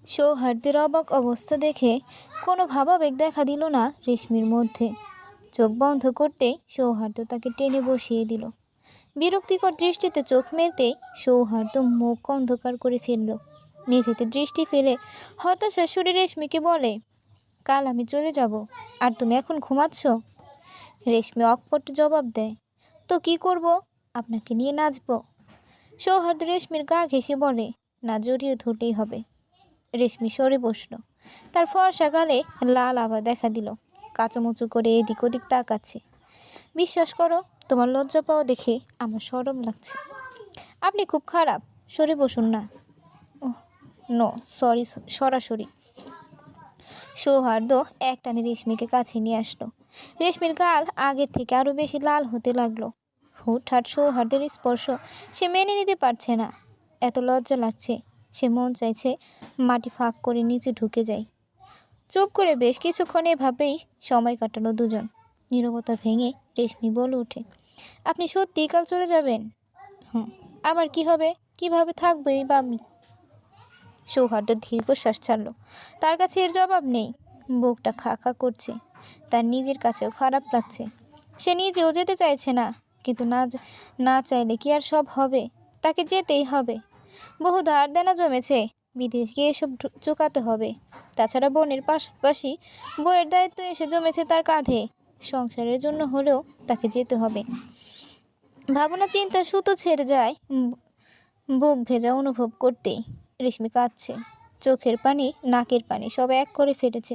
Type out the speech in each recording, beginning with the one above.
সৌহার্দ্যের অবাক অবস্থা দেখে কোনো ভাবাবেগ দেখা দিল না রেশমির মধ্যে। চোখ বন্ধ করতেই সৌহার্দ্য তাকে টেনে বসিয়ে দিল। বিরক্তিকর দৃষ্টিতে চোখ মেলতেই সৌহার্দ্য মুখ অন্ধকার করে ফেলল। মেঝেতে দৃষ্টি ফেলে হতাশার সুরে রেশমিকে বলে, কাল আমি চলে যাব, আর তুমি এখন ঘুমাচ্ছ? রেশমি অকপট জবাব দেয়, তো কি করব? আপনাকে নিয়ে নাচব। সৌহার্দ্য রেশমির গা ঘেঁষে বলে, না জড়িয়ে ধরলেই হবে। রেশমি সরে বসল। তার ফর্সা গালে লাল আভা দেখা দিল। কাঁচামুচু করে এদিক ওদিক তাকাচ্ছে। বিশ্বাস করো, তোমার লজ্জা পাওয়া দেখে আমার শরম লাগছে। আপনি খুব খারাপ, সরে বসুন না। Oh no, sorry. সরাসরি। সৌহার্দ্য একটানে রেশমিকে কাছে নিয়ে আসলো। রেশমির গাল আগের থেকে আরও বেশি লাল হতে লাগলো। হুটহাট সৌহার্দ্যের স্পর্শ সে মেনে নিতে পারছে না। এত লজ্জা লাগছে, সে মন চাইছে মাটি ফাঁক করে নিচে ঢুকে যায়। চুপ করে বেশ কিছুক্ষণ এভাবেই সময় কাটালো দুজন। নীরবতা ভেঙে রেশমি বলে ওঠে, আপনি সত্যিই কাল চলে যাবেন? হুম। আবার কি হবে? কিভাবে থাকবো এই বা আমি? সৌহার্দ্য দীর্ঘশ্বাস ছাড়ল। তার কাছে এর জবাব নেই। বুকটা খা খা করছে। তার নিজের কাছেও খারাপ লাগছে। সে নিজেও যেতে চাইছে না, কিন্তু না চাইলে কি আর সব হবে? তাকে যেতেই হবে। বহু ধার দেনা জমেছে, বিদেশ গিয়ে এসব চুকাতে হবে। তাছাড়া বোনের পাশাপাশি বইয়ের দায়িত্ব এসে জমেছে তার কাঁধে। সংসারের জন্য হলেও তাকে যেতে হবে। ভাবনা চিন্তা সুতো ছেড়ে যায় বুক ভেজা অনুভব করতেই। রেশমি কাঁদছে। চোখের পানি, নাকের পানি সব এক করে ফেলেছে।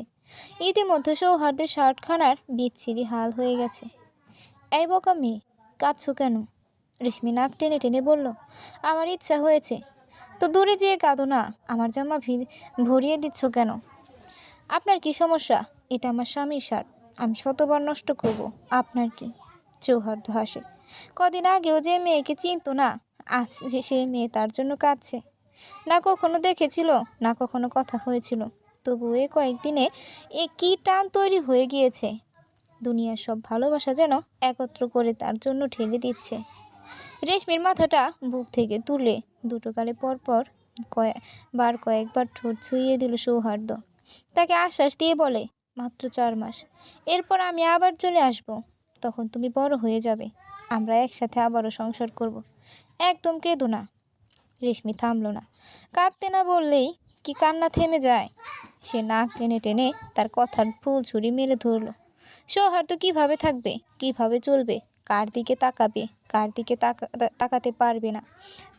ইতিমধ্যে সৌহার্দ্যের শার্টখানার বিচ্ছিরি হাল হয়ে গেছে। এই বোকা মেয়ে, কাঁদছো কেন? রেশমি নাক টেনে টেনে বলল, আমার ইচ্ছা হয়েছে। তো দূরে যেয়ে কাঁদো না, আমার জামা ভরিয়ে দিচ্ছ কেন? আপনার কি সমস্যা? এটা আমার স্বামীর শার্ট, আমি শতবার নষ্ট করব, আপনার কি? সৌহার্দ্য হাসে। কদিন আগেও যে মেয়েকে চিনতো না, আজ সে মেয়ে তার জন্য কাঁদছে। না কখনো দেখেছিল, না কখনো কথা হয়েছিল, তবু এ কয়েকদিনে কি টান তৈরি হয়ে গিয়েছে। দুনিয়ার সব ভালোবাসা যেন একত্র করে তার জন্য ঠেলে দিচ্ছে। রেশমির মাথাটা বুক থেকে তুলে দুটো গালে পরপর কয়েকবার ঠোঁট ছুঁয়ে দিল সৌহার্দ্য। তাকে আশ্বাস দিয়ে বলে, মাত্র 4 মাস, এরপর আমি আবার চলে আসব। তখন তুমি বড় হয়ে যাবে, আমরা একসাথে আবারও সংসার করব। একদম কেঁদো না। রেশমি থামল না। কাঁদতে না বললেই কি কান্না থেমে যায়? সে নাক টেনে টেনে তার কথার ফুল ছুরি মেলে ধরল। সৌহার্দ্য কিভাবে থাকবে, কিভাবে চলবে, কার দিকে তাকাবে, কার দিকে তাকাতে পারবে না?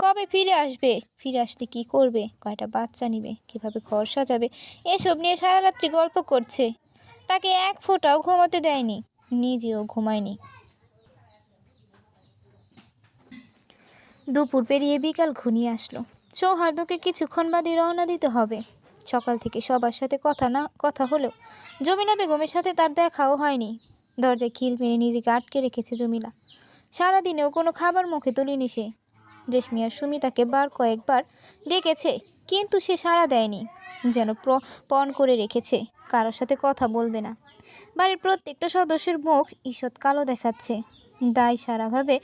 কবে ফিরে আসবে, ফিরে আসলে কি করবে, কয়টা বাচ্চা নিবে, কিভাবে ঘর সাজাবে, এসব নিয়ে সারা রাত্রি গল্প করছে। তাকে এক ফোঁটাও ঘুমাতে দেয়নি, নিজেও ঘুমায়নি। দুপুর পেরিয়ে বিকাল ঘনিয়ে আসলো। সৌহার্দ্যকে কিছুক্ষণ বাদে রওনা দিতে হবে। সকাল থেকে সবার সাথে কথা হলেও জমিলা বেগমের সাথে তার দেখাও হয়নি। দরজায় খিল মেরে নিজেকে আটকে রেখেছে জমিলা। সারাদিনেও কোনো খাবার মুখে তুলেনি সে। রেশমি আর সুমিতাকে কয়েকবার ডেকেছে, কিন্তু সে সাড়া দেয়নি, যেন পণ করে রেখেছে কারোর সাথে কথা বলবে না। বাড়ির প্রত্যেকটা সদস্যের মুখ ঈষৎ কালো দেখাচ্ছে। দায় সারাভাবে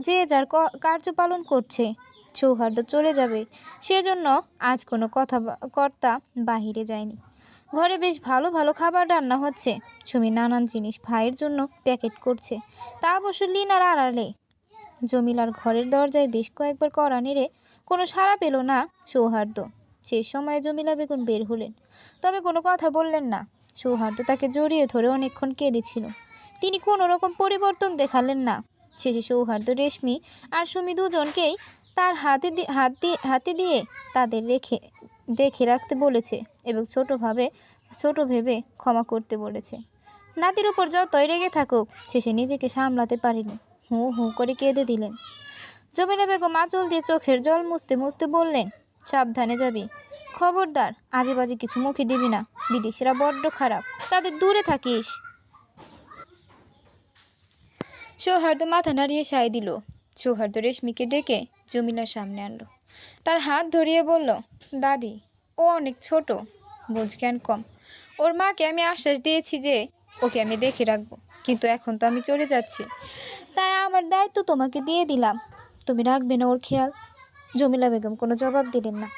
যে যার কার্য পালন করছে। সৌহার্দ্য চলে যাবে, সেজন্য আজ কোনো কর্তা বাহিরে যায়নি। ঘরে বেশ ভালো ভালো খাবার রান্না হচ্ছে। সুমি নানান জিনিস ভাইয়ের জন্য প্যাকেট করছে, তা অবশ্য লিনার আড়ালে। জমিলার ঘরের দরজায় বেশ কয়েকবার কড়া নেড়ে কোনো সাড়া পেল না সৌহার্দ্য। সেই সময়ে জমিলা বেগম বের হলেন, তবে কোনো কথা বললেন না। সৌহার্দ্য তাকে জড়িয়ে ধরে অনেকক্ষণ কেঁদেছিল। তিনি কোনো রকম পরিবর্তন দেখালেন না। শেষে সৌহার্দ্য রেশমি আর সুমি দুজনকেই তার হাতে দিয়ে তাদের দেখে রাখতে বলেছে এবং ছোট ভেবে ক্ষমা করতে বলেছে। নাতির উপর যতই রেগে থাকুক, শেষে নিজেকে সামলাতে পারেনি, হু হু করে কেঁদে দিলেন। জমিলা বেগম আঁচল দিয়ে চোখের জল মুছতে মুছতে বললেন, সাবধানে যাবি, খবরদার আজে বাজে কিছু মুখে দিবি না। বিদেশিরা বড্ড খারাপ, তাদের দূরে থাকিস। সৌহার্দ্য মাথা নাড়িয়ে সায় দিল। সৌহার্দ্য রেশমিকে ডেকে জমিলার সামনে আনলো। তার হাত ধরিয়ে বলল, দাদি, ও অনেক ছোট, বোঝ জ্ঞান কম। ওর মাকে আমি আশ্বাস দিয়েছি যে ওকে আমি দেখে রাখবো, কিন্তু এখন তো আমি চলে যাচ্ছি, তাই আমার দায়িত্ব তোমাকে দিয়ে দিলাম। তুমি রাখবে না ওর খেয়াল? জমিলা বেগম কোনো জবাব দিলেন না।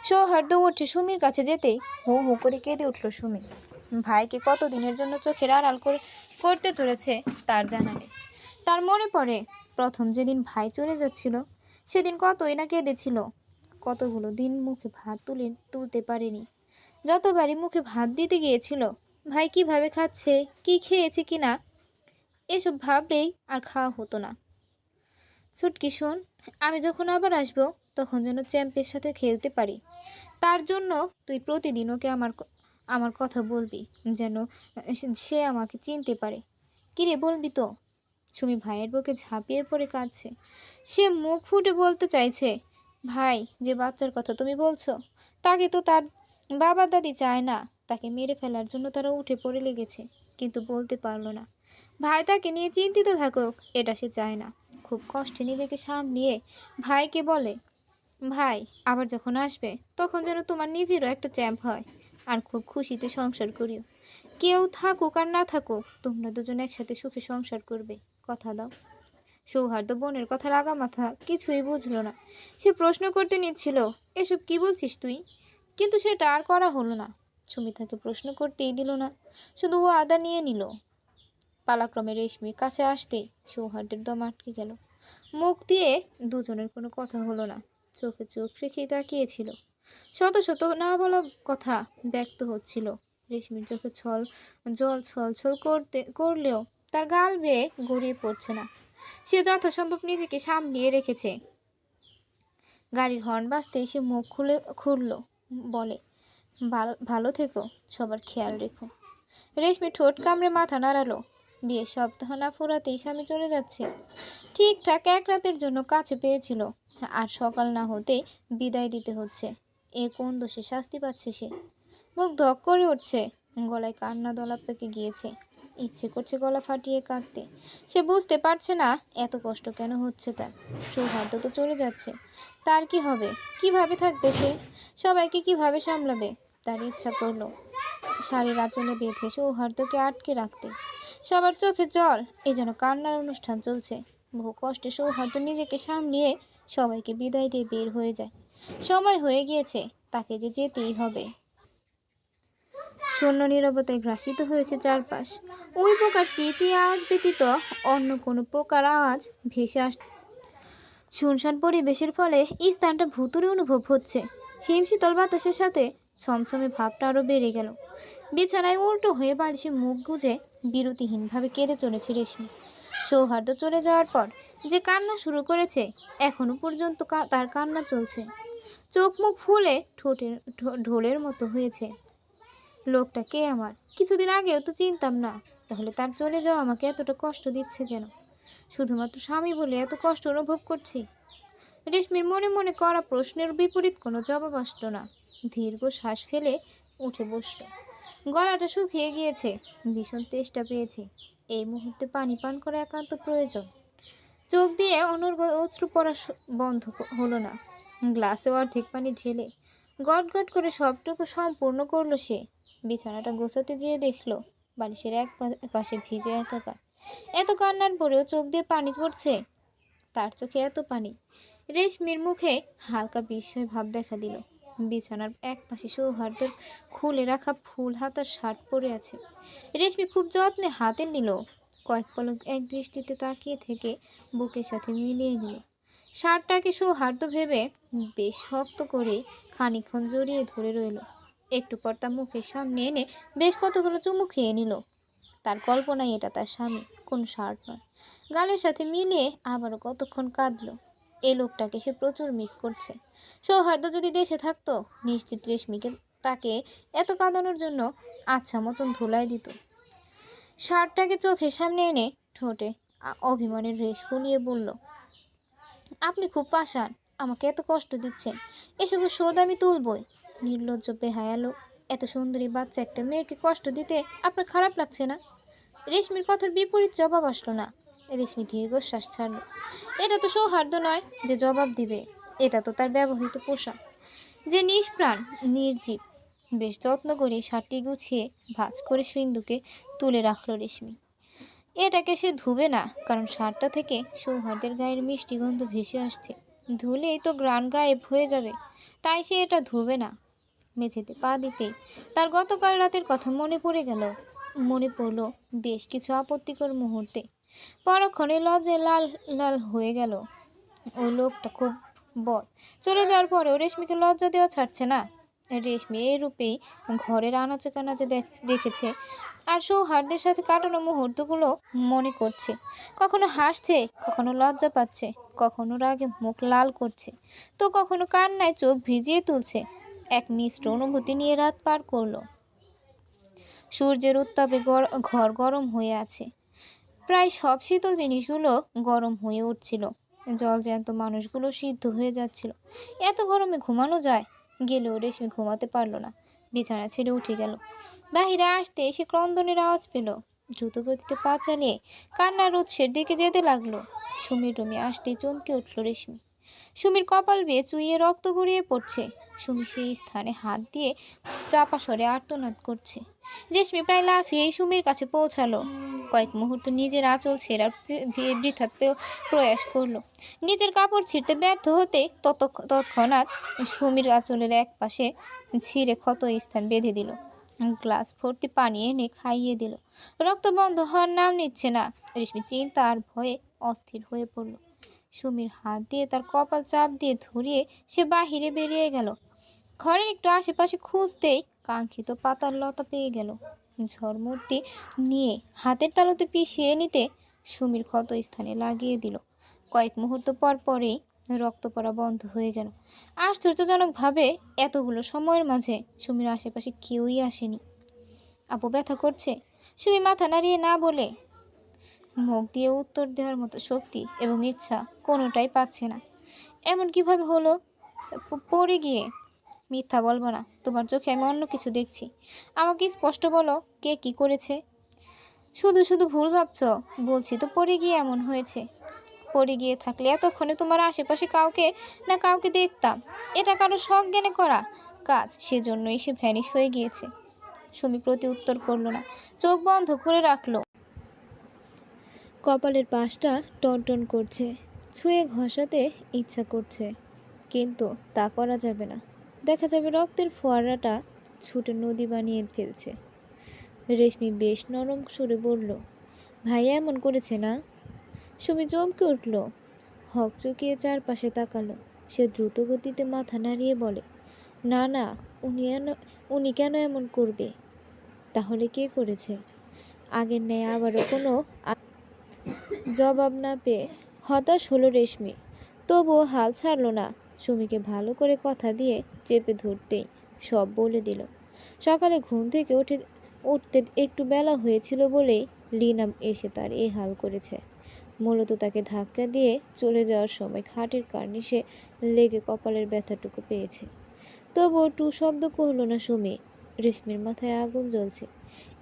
সৌহার্দ্য উঠে সুমির কাছে যেতেই হো হো করে কেঁদে উঠল সুমি। ভাইকে কতদিনের জন্য চোখের আড়াল করতে চলেছে তার জানা নেই। তার মনে পড়ে প্রথম যেদিন ভাই চলে যাচ্ছিল সেদিন কতই না কেঁদেছিল। কতগুলো দিন মুখে ভাত তুলতে পারেনি। যতবারই মুখে ভাত দিতে গিয়েছিল ভাই কিভাবে খাচ্ছে, কি খেয়েছে কিনা, এসব ভাবলেই আর খাওয়া হতো না। ছুটকি শোন, আমি যখন আবার আসবো তখন যেন চ্যাম্পের সাথে খেলতে পারি। তার জন্য তুই প্রতিদিন ওকে আমার কথা বলবি, যেন সে আমাকে চিনতে পারে। কিরে, বলবি তো? সুমি ভাইয়ের বুকে ঝাঁপিয়ে পড়ে কাঁদছে। সে মুখ ফুটে বলতে চাইছে, ভাই যে বাচ্চার কথা তুমি বলছো তাকে তো তার বাবা দাদি চায় না, তাকে মেরে ফেলার জন্য তারা উঠে পড়ে লেগেছে, কিন্তু বলতে পারলো না। ভাই তাকে নিয়ে চিন্তিত থাকুক এটা সে চায় না। খুব কষ্টে নিজেকে সামলিয়ে ভাইকে বলে, ভাই আবার যখন আসবে তখন যেন তোমার নিজেরও একটা চ্যাম্প হয়, আর খুব খুশিতে সংসার করিও। কেউ থাকুক আর না থাকুক তোমরা দুজন একসাথে সুখে সংসার করবে, কথা দাও। সৌহার্দ্য বোনের কথা লাগা মাথা কিছুই বুঝলো না। সে প্রশ্ন করতে নিচ্ছিল, এসব কি বলছিস তুই? কিন্তু সেটা আর করা হলো না। সুমিতাকে প্রশ্ন করতেই দিল না, শুধু ও আদা নিয়ে নিল। পালাক্রমে রেশমির কাছে আসতেই সৌহার্দ্যের দম আটকে গেল। মুখ দিয়ে দুজনের কোনো কথা হলো না, চোখে চোখ রেখেই তাকিয়েছিল। শত শত না বলা কথা ব্যক্ত হচ্ছিল। রেশমির চোখে জল ছল ছল করলেও তার গাল বেয়ে গড়িয়ে পড়ছে না। সে যথাসম্ভব নিজেকে সামলিয়ে রেখেছে। গাড়ির হর্ন বাজতেই সে মুখ খুলল, বলে, ভালো থেকো, সবার খেয়াল রেখো। রেশমি ঠোঁট কামড়ে মাথা নাড়ালো। বিয়ের সপ্তাহ না ফুরাতেই স্বামী চলে যাচ্ছে। ঠিকঠাক এক রাতের জন্য কাছে পেয়েছিল, আর সকাল না হতেই বিদায় দিতে হচ্ছে। এ কোন দোষে শাস্তি পাচ্ছে সে? মুখ ধক করে উঠছে, গলায় কান্না দলা পেকে গিয়েছে। ইচ্ছে করছে গলা ফাটিয়ে কাঁদতে। সে বুঝতে পারছে না এত কষ্ট কেন হচ্ছে তার। সৌহার্দ্য তো চলে যাচ্ছে, তার কি হবে? কিভাবে থাকবে সে? সবাইকে কিভাবে সামলাবে? তার ইচ্ছা করলো শাড়ির আঁচলে বেঁধে সৌহার্দ্যকে আটকে রাখতে। সবার চোখে জল, এ যেন কান্নার অনুষ্ঠান চলছে। বহু কষ্টে সৌহার্দ্য নিজেকে সামলিয়ে সবাইকে বিদায় দিয়ে বের হয়ে যায়। সময় হয়ে গিয়েছে, তাকে যে যেতেই হবে। শূন্য নীরবতায় গ্রাসিত হয়েছে চারপাশ। ওই প্রকার চেঁচিয়ে আওয়াজ ব্যতীত অন্য কোনো প্রকার আওয়াজ ভেসে আস। শুনশান পরিবেশের ফলে স্থানটা ভুতুড়ে অনুভব হচ্ছে। হিমশীতল বাতাসের সাথে ছমছমে ভাবটা আরও বেড়ে গেল। বিছানায় উল্টো হয়ে বালিশে মুখ গুজে বিরতিহীনভাবে কেঁদে চলেছে রেশমি। সৌহার্দ্য চলে যাওয়ার পর যে কান্না শুরু করেছে, এখনো পর্যন্ত তার কান্না চলছে। চোখ মুখ ফুলে ঢোলের মতো হয়েছে। লোকটা কে আমার? কিছুদিন আগেও তো চিনতাম না, তাহলে তার চলে যাওয়া আমাকে এতটা কষ্ট দিচ্ছে কেন? শুধুমাত্র স্বামী বলে এত কষ্ট অনুভব করছি? রেশমির মনে মনে করা প্রশ্নের বিপরীত কোনো জবাব আসলো না। দীর্ঘ শ্বাস ফেলে উঠে বসল। গলাটা শুকিয়ে গিয়েছে, ভীষণ তেষ্টা পেয়েছে। এই মুহূর্তে পানি পান করা একান্ত প্রয়োজন। চোখ দিয়ে অনর্গল অশ্রু পড়া বন্ধ হলো না। গ্লাসে অর্ধেক পানি ঢেলে গট গট করে সবটুকু সম্পূর্ণ করলো সে। বিছানাটা গোছাতে যেয়ে দেখলো বালিশের এক পাশে ভিজে একাকার। এত কান্নার পরেও চোখ দিয়ে পানি পড়ছে। তার চোখে এত পানি। রেশমির মুখে হালকা বিস্ময় ভাব দেখা দিল। বিছানার এক পাশে সৌহার্দ্যের খুলে রাখা ফুল হাতার শার্ট পরে আছে। রেশমি খুব যত্নে হাতে নিল। কয়েক পলক এক দৃষ্টিতে তাকিয়ে থেকে বুকের সাথে মিলিয়ে নিল। শার্টটাকে সৌহার্দ্য ভেবে বেশ শক্ত করে খানিকক্ষণ জড়িয়ে ধরে রইল। একটু পর তার মুখের সামনে এনে বেশ কতগুলো চুমু খেয়ে নিল। তার কল্পনায় এটা তার স্বামী, কোনো শার্ট নয়। গালের সাথে মিলিয়ে আবারও কতক্ষণ কাঁদল। এই লোকটাকে সে প্রচুর মিস করছে। সৌহার্দ্য যদি দেশে থাকতো নিশ্চিত রেশমিকে তাকে এত কাঁদানোর জন্য আচ্ছা মতন ধুলাই দিত। শার্টটাকে চোখের সামনে এনে ঠোঁটে অভিমানের রেশ ফুলিয়ে বলল, আপনি খুব পাষাণ, আমাকে এত কষ্ট দিচ্ছেন। এসবের শোধ আমি তুলবই। নির্লজ্জ বেহায়া লোক। এত সুন্দরী বাচ্চা একটা মেয়েকে কষ্ট দিতে আপনার খারাপ লাগছে না? রেশমির কথার বিপরীত জবাব আসলো না। রেশমি দীর্ঘশ্বাস ছাড়ল। এটা তো সৌহার্দ্য নয় যে জবাব দিবে, এটা তো তার ব্যবহৃত পোশাক, যে নিষ্প্রাণ নির্জীব। বেশ যত্ন করে শার্টটি গুছিয়ে ভাঁজ করে সিন্দুকে তুলে রাখলো রেশমি। এটাকে সে ধুবে না, কারণ শার্টটা থেকে সৌহার্দ্যের গায়ের মিষ্টি গন্ধ ভেসে আসছে। ধুলেই তো ঘ্রাণ গায়েব হয়ে যাবে, তাই সে এটা ধুবে না। মেঝেতে পা দিতেই তার গতকাল রাতের কথা মনে পড়ে গেল। মনে পড়ল বেশ কিছু আপত্তিকর মুহূর্তে। পরক্ষণে লজ্জায় লাল লাল হয়ে গেল। ওই লোকটা খুব বদ। চলে যাওয়ার পরেও রেশমিকে লজ্জা দেওয়া ছাড়ছে না। রেশমি এই রূপেই ঘরের আনাচে কানাচে দেখেছে, আর সৌহার্দের সাথে কাটানো মুহূর্তগুলো মনে করছে। কখনো হাসছে, কখনো লজ্জা পাচ্ছে, কখনো রাগে মুখ লাল করছে, তো কখনো কান্নায় চোখ ভিজিয়ে তুলছে। এক মিশ্র অনুভূতি নিয়ে রাত পার করলো। সূর্যের উত্তাপে ঘর গরম হয়ে আছে। প্রায় সব শীতল জিনিসগুলো গরম হয়ে উঠছিল। জলজ্যান্ত মানুষগুলো সিদ্ধ হয়ে যাচ্ছিল। এত গরমে ঘুমানো যায়? গেলেও রেশমি ঘুমাতে পারল না। বিছানা ছেড়ে উঠে গেল। বাহিরে আসতে সে ক্রন্দনের আওয়াজ পেল। দ্রুত গতিতে পা চালিয়ে কান্নার উৎসের দিকে যেতে লাগলো। সুমি টুমি আসতেই চমকে উঠল রেশমি। সুমির কপাল বেয়ে চুইয়ে রক্ত গড়িয়ে পড়ছে। সুমি সেই স্থানে হাত দিয়ে চাপা স্বরে আর্তনাদ করছে। রেশমি প্রায় লাফিয়ে সুমির কাছে পৌঁছালো। কয়েক মুহূর্ত নিজের আঁচল ছেঁড়ার বৃথা প্রয়াস করলো। নিজের কাপড় ছিঁড়তে ব্যর্থ হতে তৎক্ষণাৎ সুমির আঁচলের এক পাশে ছিঁড়ে ক্ষত স্থান বেঁধে দিল। গ্লাস ভর্তি পানি এনে খাইয়ে দিল। রক্ত বন্ধ হওয়ার নাম নিচ্ছে না। রেশমি চিন্তা আর ভয়ে অস্থির হয়ে পড়ল। সুমির হাত দিয়ে তার কপাল চাপ দিয়ে ধরিয়ে সে বাহিরে বেরিয়ে গেল। ঘরের একটু আশেপাশে খুঁজতেই কাঙ্ক্ষিত পাতার লতা পেয়ে গেল। ঝড়মূর্তি নিয়ে হাতের তালুতে পিষিয়ে নিতে সুমির ক্ষত স্থানে লাগিয়ে দিল। কয়েক মুহূর্ত পর পরেই রক্ত পড়া বন্ধ হয়ে গেল। আশ্চর্যজনকভাবে এতগুলো সময়ের মাঝে সুমির আশেপাশে কেউই আসেনি। আপু ব্যথা করছে? সুমি মাথা নাড়িয়ে না বলে মুখ দিয়ে উত্তর দেওয়ার মতো শক্তি এবং ইচ্ছা কোনোটাই পাচ্ছে না। এমন কিভাবে হলো? পড়ে গিয়ে? মিথ্যা বলবো না, তোমার চোখে আমি অন্য কিছু দেখছি। আমাকে স্পষ্ট বলো, কে কি করেছে? শুধু শুধু ভুল ভাবছ। বলছি তো পড়ে গিয়ে এমন হয়েছে। পড়ে গিয়ে থাকলে এতক্ষণে তোমার আশেপাশে কাউকে না কাউকে দেখতাম। এটা কারো সজ্ঞানে করা কাজ, সেজন্যই সে ভ্যানিশ হয়ে গিয়েছে। সুমি প্রতি উত্তর করলো না, চোখ বন্ধ করে রাখলো। কপালের পাশটা টনটন করছে, ছুঁয়ে ঘষাতে ইচ্ছা করছে, কিন্তু তা করা যাবে না। দেখা যাবে রক্তের ফোয়ারাটা ছুটে নদী বানিয়ে ফেলছে। রেশমি বেশ নরম সুরে বলল, ভাইয়া এমন করেছে না? সুমি চমকে উঠল, হক চুকিয়ে চারপাশে তাকালো। সে দ্রুত গতিতে মাথা নাড়িয়ে বলে, না না, উনি কেন এমন করবে? তাহলে কে করেছে? আগের ন্যায় আবারও কোনো জবাব না পেয়ে হতাশ হলো রেশমি। তবুও হাল ছাড়ল না। সুমিকে ভালো করে কথা দিয়ে চেপে ধরতেই সব বলে দিল। সকালে ঘুম থেকে উঠতে একটু বেলা হয়েছিল বলেই লিনা এসে তার এই হাল করেছে। মূলত তাকে ধাক্কা দিয়ে চলে যাওয়ার সময় খাটের কার্নিশে লেগে কপালের ব্যথাটুকু পেয়েছে। তবুও টু শব্দ করল না সুমি। রেশমির মাথায় আগুন জ্বলছে।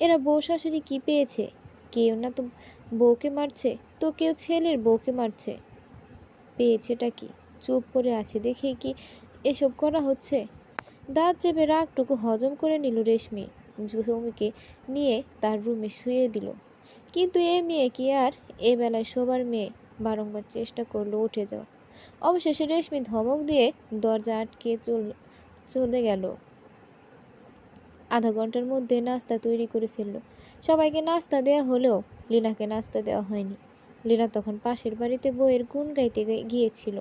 এরা বউ শাশুড়ি কি পেয়েছে? কেউ না তো বউকে মারছে, তো কেউ ছেলের বউকে মারছে। পেয়েছেটা কি? চুপ করে আছে দেখে কি এসব করা হচ্ছে? দাঁত চেপে রাগটুকু হজম করে নিল রেশমি। সুমিকে নিয়ে তার রুমে শুয়ে দিল। কিন্তু এ মেয়ে কি আর এ বেলায় শোবার মেয়ে? বারংবার চেষ্টা করলো উঠে যাওয়া। অবশেষে রেশমি ধমক দিয়ে দরজা আটকে চলে গেল। আধা ঘন্টার মধ্যে নাস্তা তৈরি করে ফেললো। সবাইকে নাস্তা দেওয়া হলেও লিনাকে নাস্তা দেওয়া হয়নি। লিনা তখন পাশের বাড়িতে বইয়ের গুণ গাইতে গিয়েছিল।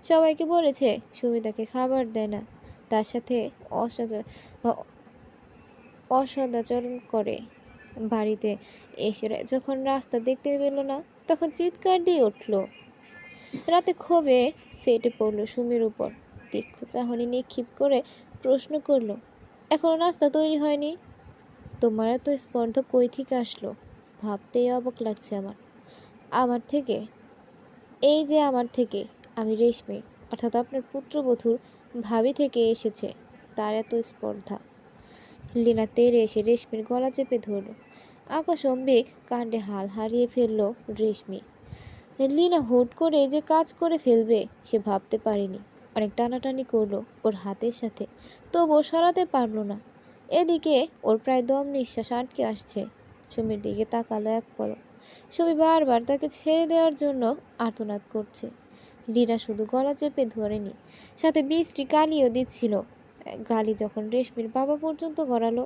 সবাইকে বলেছে সুমিতাকে খাবার দেয় না, তার সাথে অসদাচরণ করে। বাড়িতে এসে যখন রাস্তা দেখতে পেল না, তখন চিৎকার দিয়ে উঠল। রাতে ক্ষোভে ফেটে পড়ল সুমির উপর। তীক্ষ্ণ চাহনি নিক্ষেপ করে প্রশ্ন করল, এখনো নাস্তা তৈরি হয়নি? তোমার এত স্পর্ধা কই থেকে আসলো? ভাবতেই অবাক লাগছে আমার থেকে। এই যে আমার থেকে, আমি রেশমি, অর্থাৎ আপনার পুত্রবধূর ভাবি থেকে এসেছে, তার এত স্পর্ধা। লিনা তেড়ে এসে রেশমির গলা চেপে ধরল। আকস্মিক কাণ্ডে হাল হারিয়ে ফেলল রেশমি। লিনা হুট করে যে কাজ করে ফেলবে সে ভাবতে পারেনি। অনেক টানাটানি করলো ওর হাতের সাথে, তবুও সরাতে পারল না। এদিকে ওর প্রায় দম নিঃশ্বাস আটকে আসছে। সুমির দিকে তাকালো এক পলক। সুমি বারবার তাকে ছেড়ে দেওয়ার জন্য আর্তনাদ করছে। লীনা শুধু গলা চেপে ধরেনি, সাথে বিশ্রী গালিও দিচ্ছিল। গালি যখন রেশমির বাবা পর্যন্ত গড়ালো,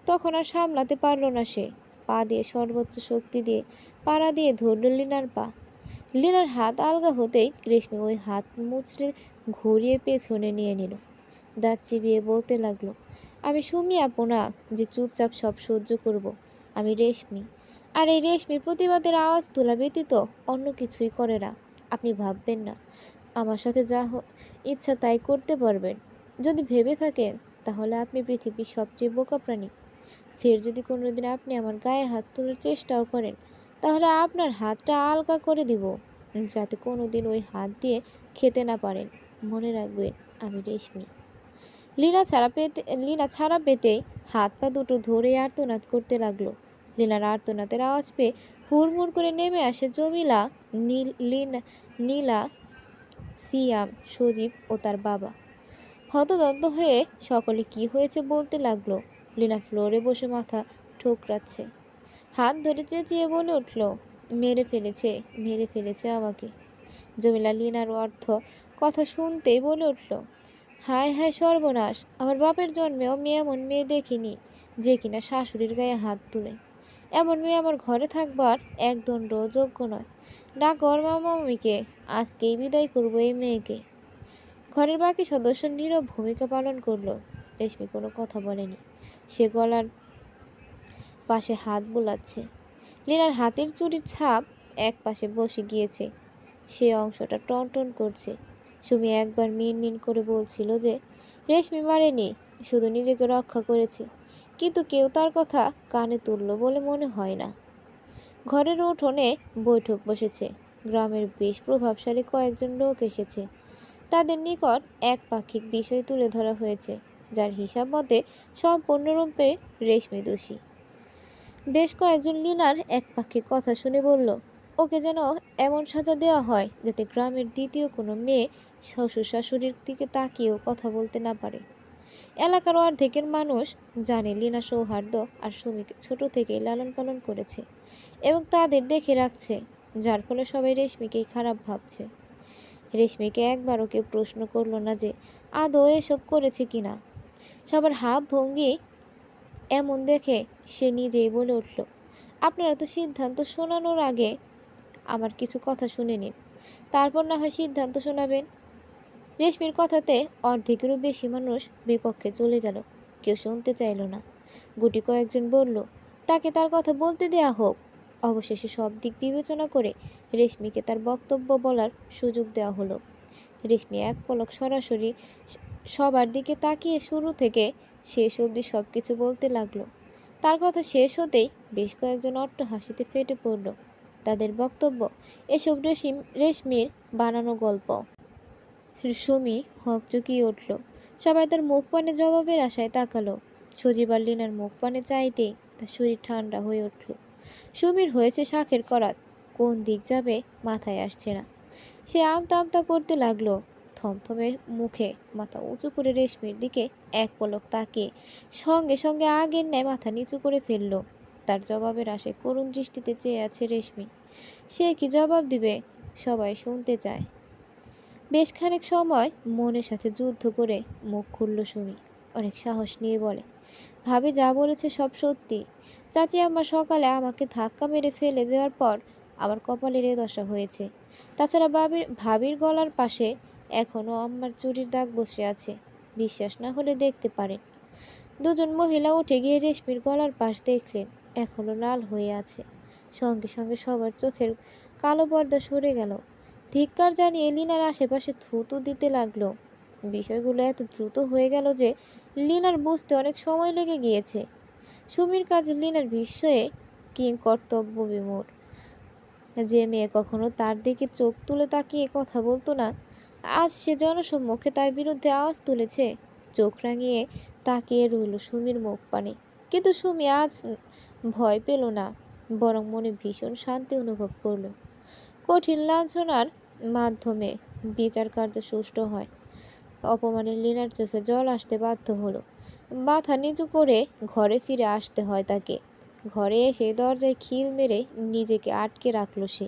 তখন আর সামলাতে পারল না সে। পা দিয়ে সর্বোচ্চ শক্তি দিয়ে পাড়া দিয়ে ধরল লীনার পা। লীনার হাত আলগা হতেই রেশমি ওই হাত মুচড়ে ঘুরিয়ে পেছনে নিয়ে নিল। দাঁত চিবিয়ে বলতে লাগলো, আমি সুমি আপু না যে চুপচাপ সব সহ্য করব। আমি রেশমি। আর এই রেশমির প্রতিবাদের আওয়াজ তোলা ব্যতীত অন্য কিছুই করে না। আপনি ভাববেন না আমার সাথে যা ইচ্ছা তাই করতে পারবেন। যদি ভেবে থাকেন তাহলে আপনি পৃথিবীর সবচেয়ে বোকা প্রাণী। ফের যদি কোনোদিন আপনি আমার গায়ে হাত তোলার চেষ্টাও করেন, তাহলে আপনার হাতটা আলগা করে দিব, যাতে কোনোদিন ওই হাত দিয়ে খেতে না পারেন। মনে রাখবেন, আমি রেশমি। লীনা ছাড়া পেতেই হাত পা দুটো ধরে আর্তনাদ করতে লাগলো। লীনার আর্তনাদের আওয়াজ পেয়ে হুড়মুড় করে নেমে আসে জমিলা, নীলা, সিয়াম, সজীব ও তার বাবা। হতদন্ত হয়ে সকলে কি হয়েছে বলতে লাগলো। লীনা ফ্লোরে বসে মাথা ঠোকরাচ্ছে, হাত ধরে চেঁচিয়ে বলে উঠল, মেরে ফেলেছে, মেরে ফেলেছে আমাকে। জমিলা লীনার কথা শুনতেই বলে উঠল, হায় হায় সর্বনাশ, আমার বাপের জন্মেও আমি এমন মেয়ে দেখিনি যে কিনা শাশুড়ির গায়ে হাত তুলে। এমন মেয়ে আমার ঘরে থাকবার একদণ্ড যোগ্য নয়। ডাক ওর মামিকে, আজকেই বিদায় করবো এই মেয়েকে। ঘরের বাকি সদস্য নীরব ভূমিকা পালন করলো। রেশমি কোনো কথা বলেনি। সে গলার পাশে হাত বোলাচ্ছে। লীনার হাতের চুড়ির ছাপ এক পাশে বসে গিয়েছে, সে অংশটা টনটন করছে। সুমি একবার মিনমিন করে বলছিল যে রেশমি মারেনি, শুধু নিজেকে রক্ষা করেছে, কিন্তু কেউ তার কথা কানে তুলল বলে মনে হয় না। ঘরের উঠোনে বৈঠক বসেছে। গ্রামের বেশ প্রভাবশালী কয়েকজন লোক এসেছে। তাদের নিকট এক পাক্ষিক বিষয় তুলে ধরা হয়েছে, যার হিসাব মতে সম্পূর্ণরূপে রেশমি দোষী। বেশ কয়েকজন লীনার একপাক্ষিক কথা শুনে বলল, ওকে যেন এমন সাজা দেওয়া হয় যাতে গ্রামের দ্বিতীয় কোনো মেয়ে শ্বশুর শাশুড়ির দিকে তাকিয়েও কথা বলতে না পারে। এলাকার অর্ধেকের মানুষ জানে লীনা সৌহার্দ্য আর সুমিকে ছোট থেকেই লালন পালন করেছে এবং তাদের দেখে রাখছে, যার ফলে সবাই রেশমিকেই খারাপ ভাবছে। রেশমিকে একবারও কেউ প্রশ্ন করলো না যে আদৌ এসব করেছে কিনা। সবার হাব ভঙ্গি এমন দেখে সে নিজেই বলে উঠল, আপনারা তো সিদ্ধান্ত শোনানোর আগে আমার কিছু কথা শুনে নিন, তারপর না হয় সিদ্ধান্ত শোনাবেন। রেশমির কথাতে অর্ধেকেরও বেশি মানুষ বিপক্ষে চলে গেল। কেউ শুনতে চাইল না। গুটি কয়েকজন বলল, তাকে তার কথা বলতে দেয়া হোক। অবশেষে সব দিক বিবেচনা করে রেশমিকে তার বক্তব্য বলার সুযোগ দেওয়া হলো। রেশমি এক পলক সরাসরি সবার দিকে তাকিয়ে শুরু থেকে শেষ অবধি সব কিছু বলতে লাগলো। তার কথা শেষ হতেই বেশ কয়েকজন অট্ট হাসিতে ফেটে পড়ল। তাদের বক্তব্য, এসব রেশমির বানানো গল্প। সুমি হকচকিয়ে উঠল। সবাই তার মুখ পানে জবাবের আশায় তাকালো। সজীব আর লীনার মুখ পানে চাইতেই তার শরীর ঠান্ডা হয়ে উঠল। সুমির হয়েছে শাঁখের করাত, কোন দিক যাবে মাথায় আসছে না। সে আমতা আমতা করতে লাগলো। থমথমে মুখে মাথা উঁচু করে রেশমির দিকে এক পলক তাকিয়ে সঙ্গে সঙ্গে আগের ন্যায় মাথা নিচু করে ফেলল। তার জবাবের আশায় করুণ দৃষ্টিতে চেয়ে আছে রেশমি। সে কি জবাব দিবে সবাই শুনতে চায়। বেশ খানিক সময় মনের সাথে যুদ্ধ করে মুখ খুলল সুমি। অনেক সাহস নিয়ে বলে, ভাবি যা বলেছে সব সত্যি। চাচি আম্মা সকালে আমাকে ধাক্কা মেরে ফেলে দেওয়ার পর আমার কপালের এ দশা হয়েছে। তাছাড়া ভাবির গলার পাশে এখনও আম্মার চুরির দাগ বসে আছে। বিশ্বাস না হলে দেখতে পারেন। দুজন মহিলা উঠে গিয়ে রেশমির গলার পাশ দেখলেন, এখনও লাল হয়ে আছে। সঙ্গে সঙ্গে সবার চোখের কালো পর্দা সরে গেল। ধিক্কার জানিয়ে লিনার আশেপাশে থুতু দিতে লাগলো। বিষয়গুলো এত দ্রুত হয়ে গেল যে লিনার বুঝতে অনেক সময় লেগে গিয়েছে। সুমির কাজে লিনার বিস্ময়ে কিং কর্তব্য বিমূঢ়। যে মেয়ে কখনো তার দিকে চোখ তুলে তাকিয়ে কথা বলতো না, আজ সে জনসম্মুখে তার বিরুদ্ধে আওয়াজ তুলেছে। চোখ রাঙিয়ে তাকিয়ে রইল সুমির মুখ পানে। কিন্তু সুমি আজ ভয় পেল না, বরং মনে ভীষণ শান্তি অনুভব করল। কঠিন লাঞ্ছনার মাধ্যমে বিচার কার্য সুষ্ঠু হয়। অপমানে লীনার চোখে জল আসতে বাধ্য হলো। মাথা নিচু করে ঘরে ফিরে আসতে হয় তাকে। ঘরে এসে দরজায় খিল মেরে নিজেকে আটকে রাখল সে।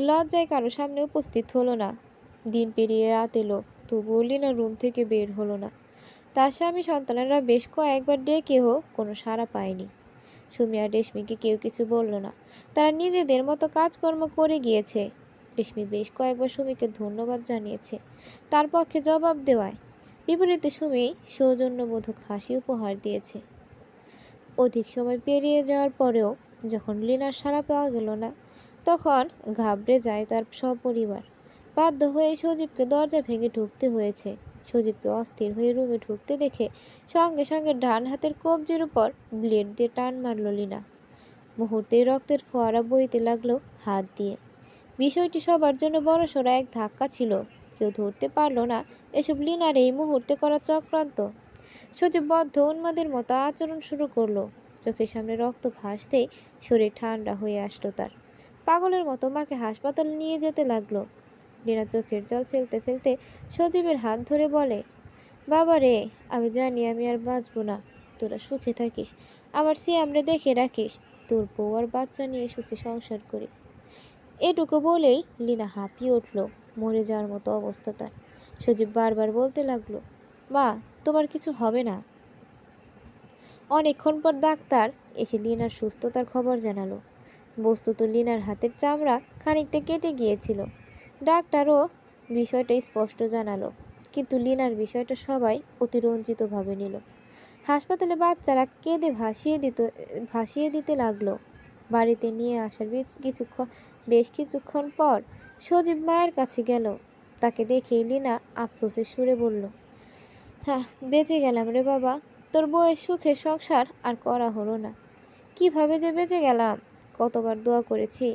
লজ্জায় কারো সামনে উপস্থিত হলো না। দিন পেরিয়ে রাত এলো, তবুও লিনা রুম থেকে বের হলো না। তার স্বামী সন্তানেরা বেশ কয়েকবার ডেকেও কোনো সাড়া পায়নি। সুমি আর রেশমিকে কেউ কিছু বলল না। তারা নিজেদের মতো কাজকর্ম করে গিয়েছে। রেশমি বেশ কয়েকবার সুমিকে ধন্যবাদ জানিয়েছে তার পক্ষে জবাব দেওয়ায়। বিপরীতে সুমি সৌজন্যবোধক হাসি উপহার দিয়েছে। অধিক সময় পেরিয়ে যাওয়ার পরেও যখন লিনার সাড়া পাওয়া গেল না, তখন ঘাবড়ে যায় তার সপরিবার। বাধ্য হয়ে সজীবকে দরজা ভেঙে ঢুকতে হয়েছে। সজীবকে অস্থির হয়ে রুমে ঢুকতে দেখে সঙ্গে সঙ্গে ডান হাতের কবজির উপর ব্লেড দিয়ে টান মারল লিনা। মুহূর্তেই রক্তের ফোয়ারা বইতে লাগলো হাত দিয়ে। বিষয়টি সবার জন্য বড়সড় এক ধাক্কা ছিল। কেউ ধরতে পারল না এসব লিনার এই মুহূর্তে করা চক্রান্ত। সজীব বদ্ধ উন্মাদের মতো আচরণ শুরু করলো। চোখের সামনে রক্ত ভাসতেই শরীর ঠান্ডা হয়ে আসলো তার। পাগলের মতো মাকে হাসপাতালে নিয়ে যেতে লাগলো। লীনা চোখের জল ফেলতে ফেলতে সজীবের হাত ধরে বলে, বাবা রে, আমি জানি আমি আর বাঁচবো না। তোরা সুখে থাকিস, আমার সিয়ামরে দেখে রাখিস, তোর বউ আর বাচ্চা নিয়ে সুখে সংসার করিস। এটুকু বলেই লীনা হাঁপিয়ে উঠল। মরে যাওয়ার মতো অবস্থা তার। সজীব বারবার বলতে লাগলো, মা, তোমার কিছু হবে না। অনেকক্ষণ পর ডাক্তার এসে লিনার সুস্থতার খবর জানালো। বস্তুত লিনার হাতের চামড়া খানিকটা কেটে গিয়েছিল। ডাক্তারও বিষয়টা স্পষ্ট জানালো, কিন্তু লিনার বিষয়টা সবাই অতিরঞ্জিতভাবে নিল। হাসপাতালে বাচ্চারা কেঁদে ভাসিয়ে দিতে লাগলো। বাড়িতে নিয়ে আসার বেশ কিছুক্ষণ পর সজীব মায়ের কাছে গেল। তাকে দেখেই লিনা আফসোসের সুরে বলল, হ্যাঁ, বেঁচে গেলাম রে বাবা। তোর বউয়ের সুখের সংসার আর করা হলো না। কিভাবে যে বেঁচে গেলাম। কতবার দোয়া করেছি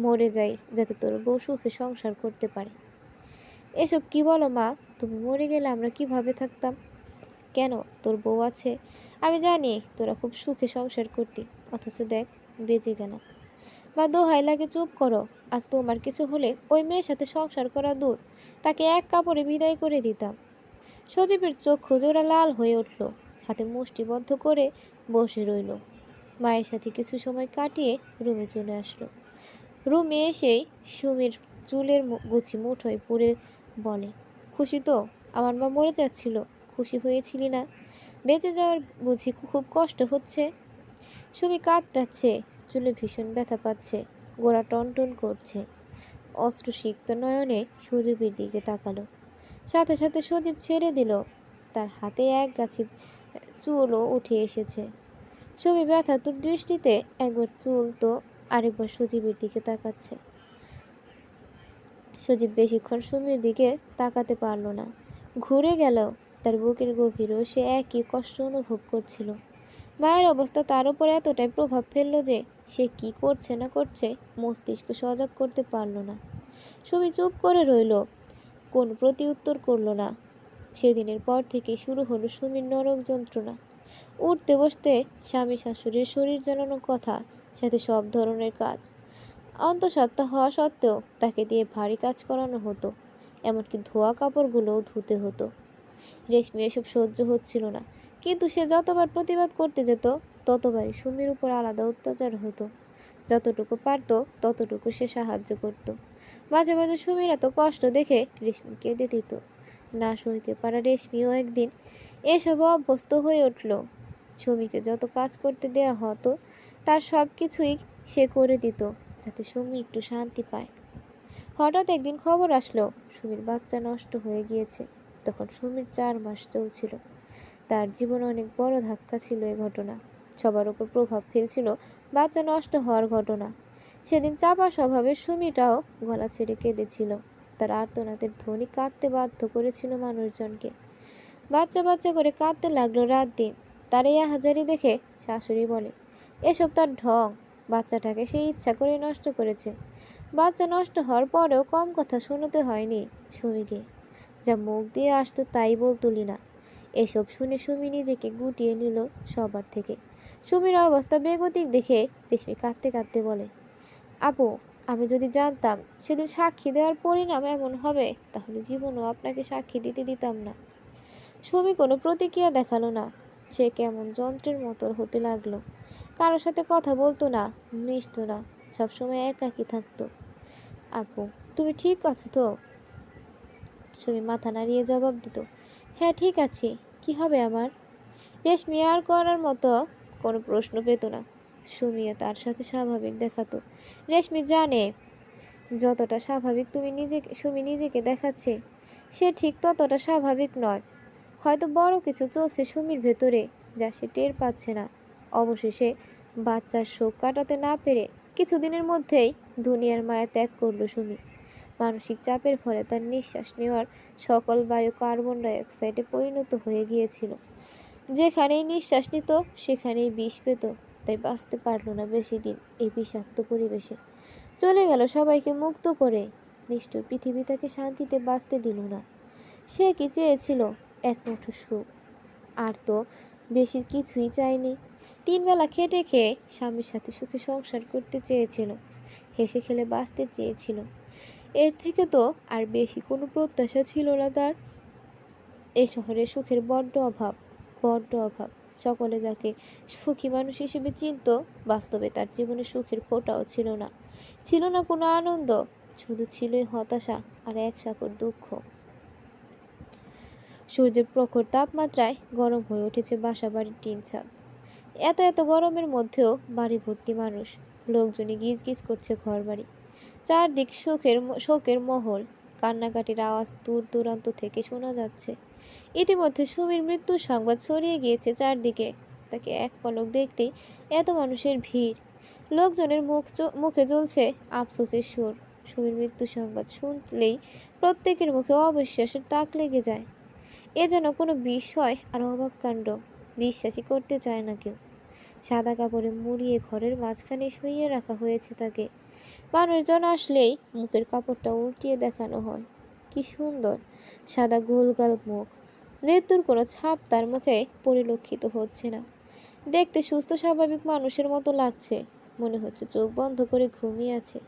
মরে যাই, যাতে তোর বউ সুখে সংসার করতে পারে। এসব কি বলো মা? তুমি মরে গেলে আমরা কিভাবে থাকতাম? কেন, তোর বউ আছে। আমি জানি তোরা খুব সুখে সংসার করতি, অথচ দেখ বেঁচে গেলাম। বা দোহাই লাগে চুপ করো। আজ তোমার কিছু হলে ওই মেয়ের সাথে সংসার করা দূর, তাকে এক কাপড়ে বিদায় করে দিতাম। সজীবের চক্ষু জোড়া লাল হয়ে উঠল। হাতে মুষ্টিবদ্ধ করে বসে রইল। মায়ের সাথে কিছু সময় কাটিয়ে রুমে চলে আসলো। রুমে এসেই সুমির চুলের গুছি মুঠোয় পুরে বলে, খুশি তো? আমার মা মরে যাচ্ছিল, খুশি হয়েছিলি না? বেঁচে যাওয়ার বুঝি খুব কষ্ট হচ্ছে? সুমি কাতরাচ্ছে, চুলে ভীষণ ব্যথা পাচ্ছে, গোড়া টনটন করছে। অশ্রুসিক্ত নয়নে সজীবের দিকে তাকালো। সাথে সাথে সজীব ছেড়ে দিল। তার হাতে এক গাছি চুলও উঠে এসেছে। সুমি ব্যথাতুর দৃষ্টিতে একবার চুল তো আরেকবার সজীবের দিকে তাকাচ্ছে। সজীব বেশিক্ষণ সুমির দিকে তাকাতে পারল না। ঘুরে গেল। তার বুকের গভীরেও সে একই কষ্ট অনুভব করছিল। মায়ের অবস্থা তার উপর এতটাই প্রভাব ফেলল যে সে কি করছে না করছে মস্তিষ্ক সজাগ করতে পারল না। সুমি চুপ করে রইল, কোনো প্রতি উত্তর করল না। সেদিনের পর থেকে শুরু হলো সুমির নরক যন্ত্রণা। উঠতে বসতে স্বামী শাশুড়ির শরীর জ্বালানো কথা, সাথে সব ধরনের কাজ। অন্তঃসত্ত্বা হওয়া সত্ত্বেও তাকে দিয়ে ভারী কাজ করানো হতো, এমনকি ধোয়া কাপড়গুলোও ধুতে হতো। রেশমি এসব সহ্য হচ্ছিল না, কিন্তু সে যতবার প্রতিবাদ করতে যেত ততবারই সুমির উপর আলাদা অত্যাচার হতো। যতটুকু পারত ততটুকু সে সাহায্য করত। মাঝে মাঝে সুমির এত কষ্ট দেখে রেশমি কেঁদে দিত। না সইতে পারা রেশমিও একদিন এসব অভ্যস্ত হয়ে উঠল। সুমিকে যত কাজ করতে দেয়া হতো তার সব কিছুই সে করে দিত, যাতে সুমি একটু শান্তি পায়। হঠাৎ একদিন খবর আসলো সুমির বাচ্চা নষ্ট হয়ে গিয়েছে। তখন সুমির 4 মাস চলছিল। তার জীবনে অনেক বড় ধাক্কা ছিল এ ঘটনা। সবার উপর প্রভাব ফেলছিল বাচ্চা নষ্ট হওয়ার ঘটনা। সেদিন চাপা স্বভাবের সুমিটাও গলা ছেড়ে কেঁদেছিল। তার আর্তনাদের ধ্বনি কাঁদতে বাধ্য করেছিল মানুষজনকে। বাচ্চা বাচ্চা করে কাঁদতে লাগলো রাত দিন। তার এই আহাজারি দেখে শাশুড়ি বলে, এসব তার ঢং, বাচ্চাটাকে সে ইচ্ছা করে নষ্ট করেছে। বাচ্চা নষ্ট হওয়ার পরেও কম কথা শোনাতে হয়নি সুমিকে। যা মুখ দিয়ে আসতো তাই বলতো লিনা। এসব শুনে সুমি নিজেকে গুটিয়ে নিল সবার থেকে। সুমির অবস্থা বেগতিক দেখে রেশমি কাঁদতে কাঁদতে বলে, আপু, আমি যদি জানতাম সেদিন সাক্ষী দেওয়ার পরিণাম এমন হবে, তাহলে জীবনও আপনাকে সাক্ষী দিতে দিতাম না। সুমি কোনো প্রতিক্রিয়া দেখালো না। সে কেমন যন্ত্রের মতো হতে লাগলো। কারোর সাথে কথা বলতো না, মিশতো না, সবসময় একাকী থাকতো। আপু, তুমি ঠিক আছো তো? সুমি মাথা নাড়িয়ে জবাব দিত, হ্যাঁ ঠিক আছে, কি হবে আমার? রেশমি আর করার মতো কোনো প্রশ্ন পেত না। সুমিও তার সাথে স্বাভাবিক দেখাতো। রেশমি জানে যতটা স্বাভাবিক সুমি নিজেকে দেখাচ্ছে, সে ঠিক ততটা স্বাভাবিক নয়। হয়তো বড় কিছু চলছে সুমির ভেতরে, যা সে টের পাচ্ছে না। অবশেষে বাচ্চার শোক কাটাতে না পেরে কিছুদিনের মধ্যেই দুনিয়ার মায়া ত্যাগ করল সুমি। মানসিক চাপের ফলে তার নিঃশ্বাস নেওয়ার সকল বায়ু কার্বন ডাইঅক্সাইডে পরিণত হয়ে গিয়েছিল। যেখানেই নিঃশ্বাস নিত সেখানেই বিষ পেত, তাই বাঁচতে পারল না বেশি দিন এই বিষাক্ত পরিবেশে। চলে গেল সবাইকে মুক্ত করে। নিষ্ঠুর পৃথিবী তাকে শান্তিতে বাঁচতে দিল না। সে কি চেয়েছিল? এক মুঠো সুখ, আর তো বেশি কিছুই চায়নি। 3 বেলা খেটে খেয়ে স্বামীর সাথে সুখে সংসার করতে চেয়েছিল, হেসে খেলে বাঁচতে চেয়েছিল। এর থেকে তো আর বেশি কোনো প্রত্যাশা ছিল না তার। এই শহরে সুখের বড্ড অভাব, বড্ড অভাব। সকলে যাকে সুখী মানুষ হিসেবে চিনত, বাস্তবে তার জীবনে সুখের ফোঁটাও ছিল না। ছিল না কোনো আনন্দ, শুধু ছিলই হতাশা আর এক সাগর দুঃখ। সূর্যের প্রখর তাপমাত্রায় গরম হয়ে উঠেছে বাসা বাড়ির টিন ছাদ। এত এত গরমের মধ্যেও বাড়ি ভর্তি মানুষ, লোকজনই গিজ গিজ করছে ঘর বাড়ি। চারদিক শোকের মহল, কান্নাকাটির আওয়াজ দূর দূরান্ত থেকে শোনা যাচ্ছে। ইতিমধ্যে সুমির মৃত্যুর সংবাদ ছড়িয়ে গিয়েছে চারদিকে। তাকে এক পলক দেখতেই এত মানুষের ভিড়। লোকজনের মুখে জ্বলছে আফসোসের সুর। সুমির মৃত্যুর সংবাদ শুনলেই প্রত্যেকের মুখে অবিশ্বাসের তাক লেগে যায়। এ যেন কোনো বিস্ময় আর অবাক কাণ্ড, বিশ্বাসই করতে চায় না কেউ। সাদা কাপড়ে মুড়িয়ে ঘরের মাঝখানে শুইয়ে রাখা হয়েছে তাকে। মানুষজন আসলেই মুখের কাপড়টা উল্টিয়ে দেখানো হয়। কি সুন্দর সাদা গোলগাল মুখ, মৃত্যুর কোনো ছাপ তার মুখে পরিলক্ষিত হচ্ছে না। দেখতে সুস্থ স্বাভাবিক মানুষের মতো লাগছে। মনে হচ্ছে চোখ বন্ধ করে ঘুমিয়ে আছে,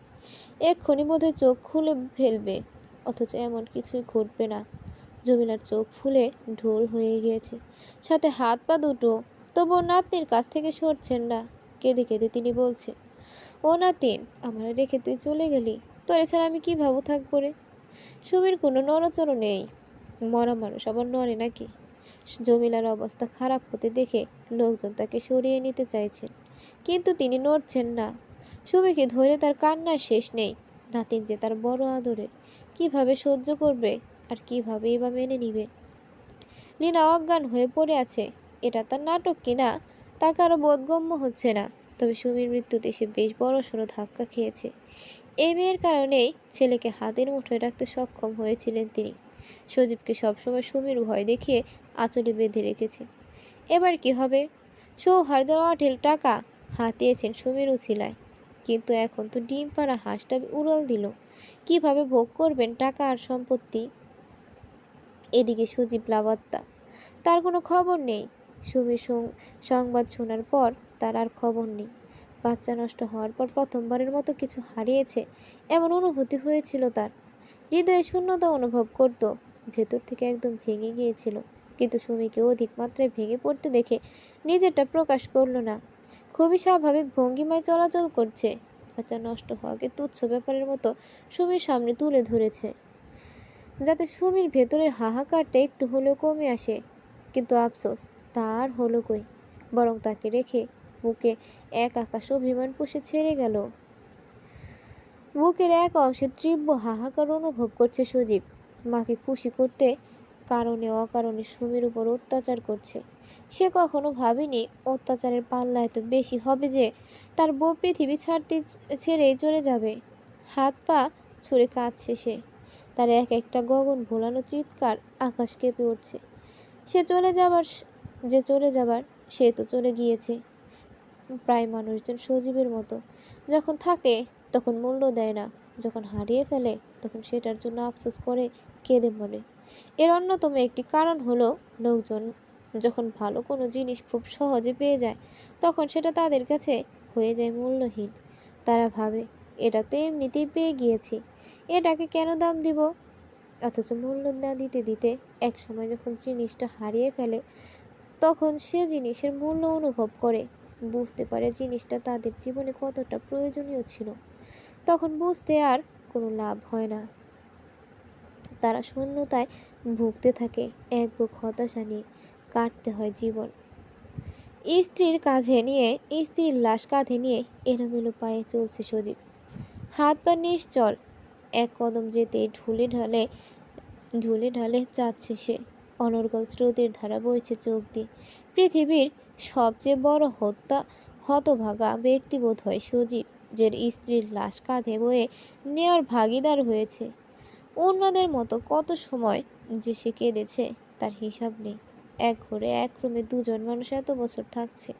এক্ষুনি বোধহয় চোখ খুলে ফেলবে, অথচ এমন কিছুই ঘটবে না। জমিলার চোখ ফুলে ঢোল হয়ে গিয়েছে, সাথে হাত পা দুটো। তবুও নাতনির কাছ থেকে সরছেন না। কেঁদে কেঁদে তিনি বলছেন, ও নাতিন, আমার রেখে তুই চলে গেলি, তোর এছাড়া আমি কীভাবে থাকবো রে? সুমির কোনো নড়াচড়ো নেই। মরা মানুষ আবার নড়ে নাকি? জমিলার অবস্থা খারাপ হতে দেখে লোকজন তাকে সরিয়ে নিতে চাইছেন, কিন্তু তিনি নড়ছেন না। সুমিকে ধরে তার কান্নার শেষ নেই। নাতিন যে তার বড় আদরের, কিভাবে সহ্য করবে আর কিভাবেই বা মেনে নিবে? লীনা অজ্ঞান হয়ে পড়ে আছে। এটা তার নাটক কিনা তা কারো বোধগম্য হচ্ছে না। তবে সুমির মৃত্যুতে সে বেশ বড়সড় ধাক্কা খেয়েছে। এই মেয়ের কারণেই ছেলেকে হাতের মুঠোয় রাখতে সক্ষম হয়েছিলেন তিনি। সজীবকে সবসময় সুমির ভয় দেখিয়ে আঁচলে বেঁধে রেখেছেন। এবার কি হবে? সৌহার্দ্যের অঢেল টাকা হাতিয়েছেন সুমির উছিলায়, কিন্তু এখন তো ডিম পাড়া হাঁসটা উড়াল দিল। কিভাবে ভোগ করবেন টাকা আর সম্পত্তি? এদিকে সজীব লাবত্যা, তার কোনো খবর নেই। সুমির সংবাদ শোনার পর তার আর খবর নেই। বাচ্চা নষ্ট হওয়ার পর প্রথমবারের মতো কিছু হারিয়েছে এমন অনুভূতি হয়েছিল তার। হৃদয়ে শূন্যতা অনুভব করত, ভেতর থেকে একদম ভেঙে গিয়েছিল। কিন্তু সুমিকে অধিক মাত্রায় ভেঙে পড়তে দেখে নিজেরটা প্রকাশ করল না। খুবই স্বাভাবিক ভঙ্গিমায় চলাচল করছে। বাচ্চা নষ্ট হওয়াকে তুচ্ছ ব্যাপারের মতো সুমির সামনে তুলে ধরেছে, যাতে সুমির ভেতরের হাহাকারটা একটু হলেও কমে আসে। কিন্তু আফসোস, তার হলো কই? বরং তাকে রেখে বুকে এক আকাশ অভিমান পুষে ছেড়ে গেল। বুকের এক অংশে তীব্র হাহাকার অনুভব করছে সজীব। মাকে খুশি করতে কারণে অকারণে সুমির উপর অত্যাচার করছে। সে কখনো ভাবেনি অত্যাচারের পাল্লা এত বেশি হবে যে তার বউ পৃথিবী ছেড়েই চলে যাবে। হাত পা ছুঁড়ে কাঁদছে সে। তার এক একটা গগন ভোলানো চিৎকার আকাশ কেঁপে উঠছে। চলে যাবার সে তো চলে গিয়েছে। প্রায় মানুষজন সজীবের মতো, যখন থাকে তখন মূল্য দেয় না, যখন হারিয়ে ফেলে তখন সেটার জন্য আফসোস করে, কেঁদে মরে। এর অন্যতম একটি কারণ হলো, লোকজন যখন ভালো কোনো জিনিস খুব সহজে পেয়ে যায় তখন সেটা তাদের কাছে হয়ে যায় মূল্যহীন। তারা ভাবে, এটা তো এমনিতেই পেয়ে গিয়েছি, এটাকে কেন দাম দিব? অথচ মূল্য না দিতে দিতে এক সময় যখন জিনিসটা হারিয়ে ফেলে তখন সে জিনিসের মূল্য অনুভব করে, বুঝতে পারে জিনিসটা তাদের জীবনে কতটা প্রয়োজনীয় ছিল। তখন বুঝতে আর কোনো লাভ হয় না। তারা শূন্যতায় ভুগতে থাকে, এক বুক হতাশা নিয়ে কাটতে হয় জীবন। স্ত্রীর লাশ কাঁধে নিয়ে এলোমেলো পায়ে চলছে সজীব। হাত পা নিশ্চল, এক কদম যেতেই ঢুলে ঢালে যাচ্ছে সে। অনর্গল স্রোতের ধারা বইছে চোখ দিয়ে। পৃথিবীর সবচেয়ে বড় হতভাগা ব্যক্তি বোধ হয় সজীব, যে স্ত্রীর লাশ কাঁধে বয়ে নেওয়ার ভাগিদার হয়েছে। উন্মাদের মতো কত সময় যে সে কেঁদেছে তার হিসাব নেই। এক ঘরে এক রুমে দুজন মানুষ এত বছর থাকছে,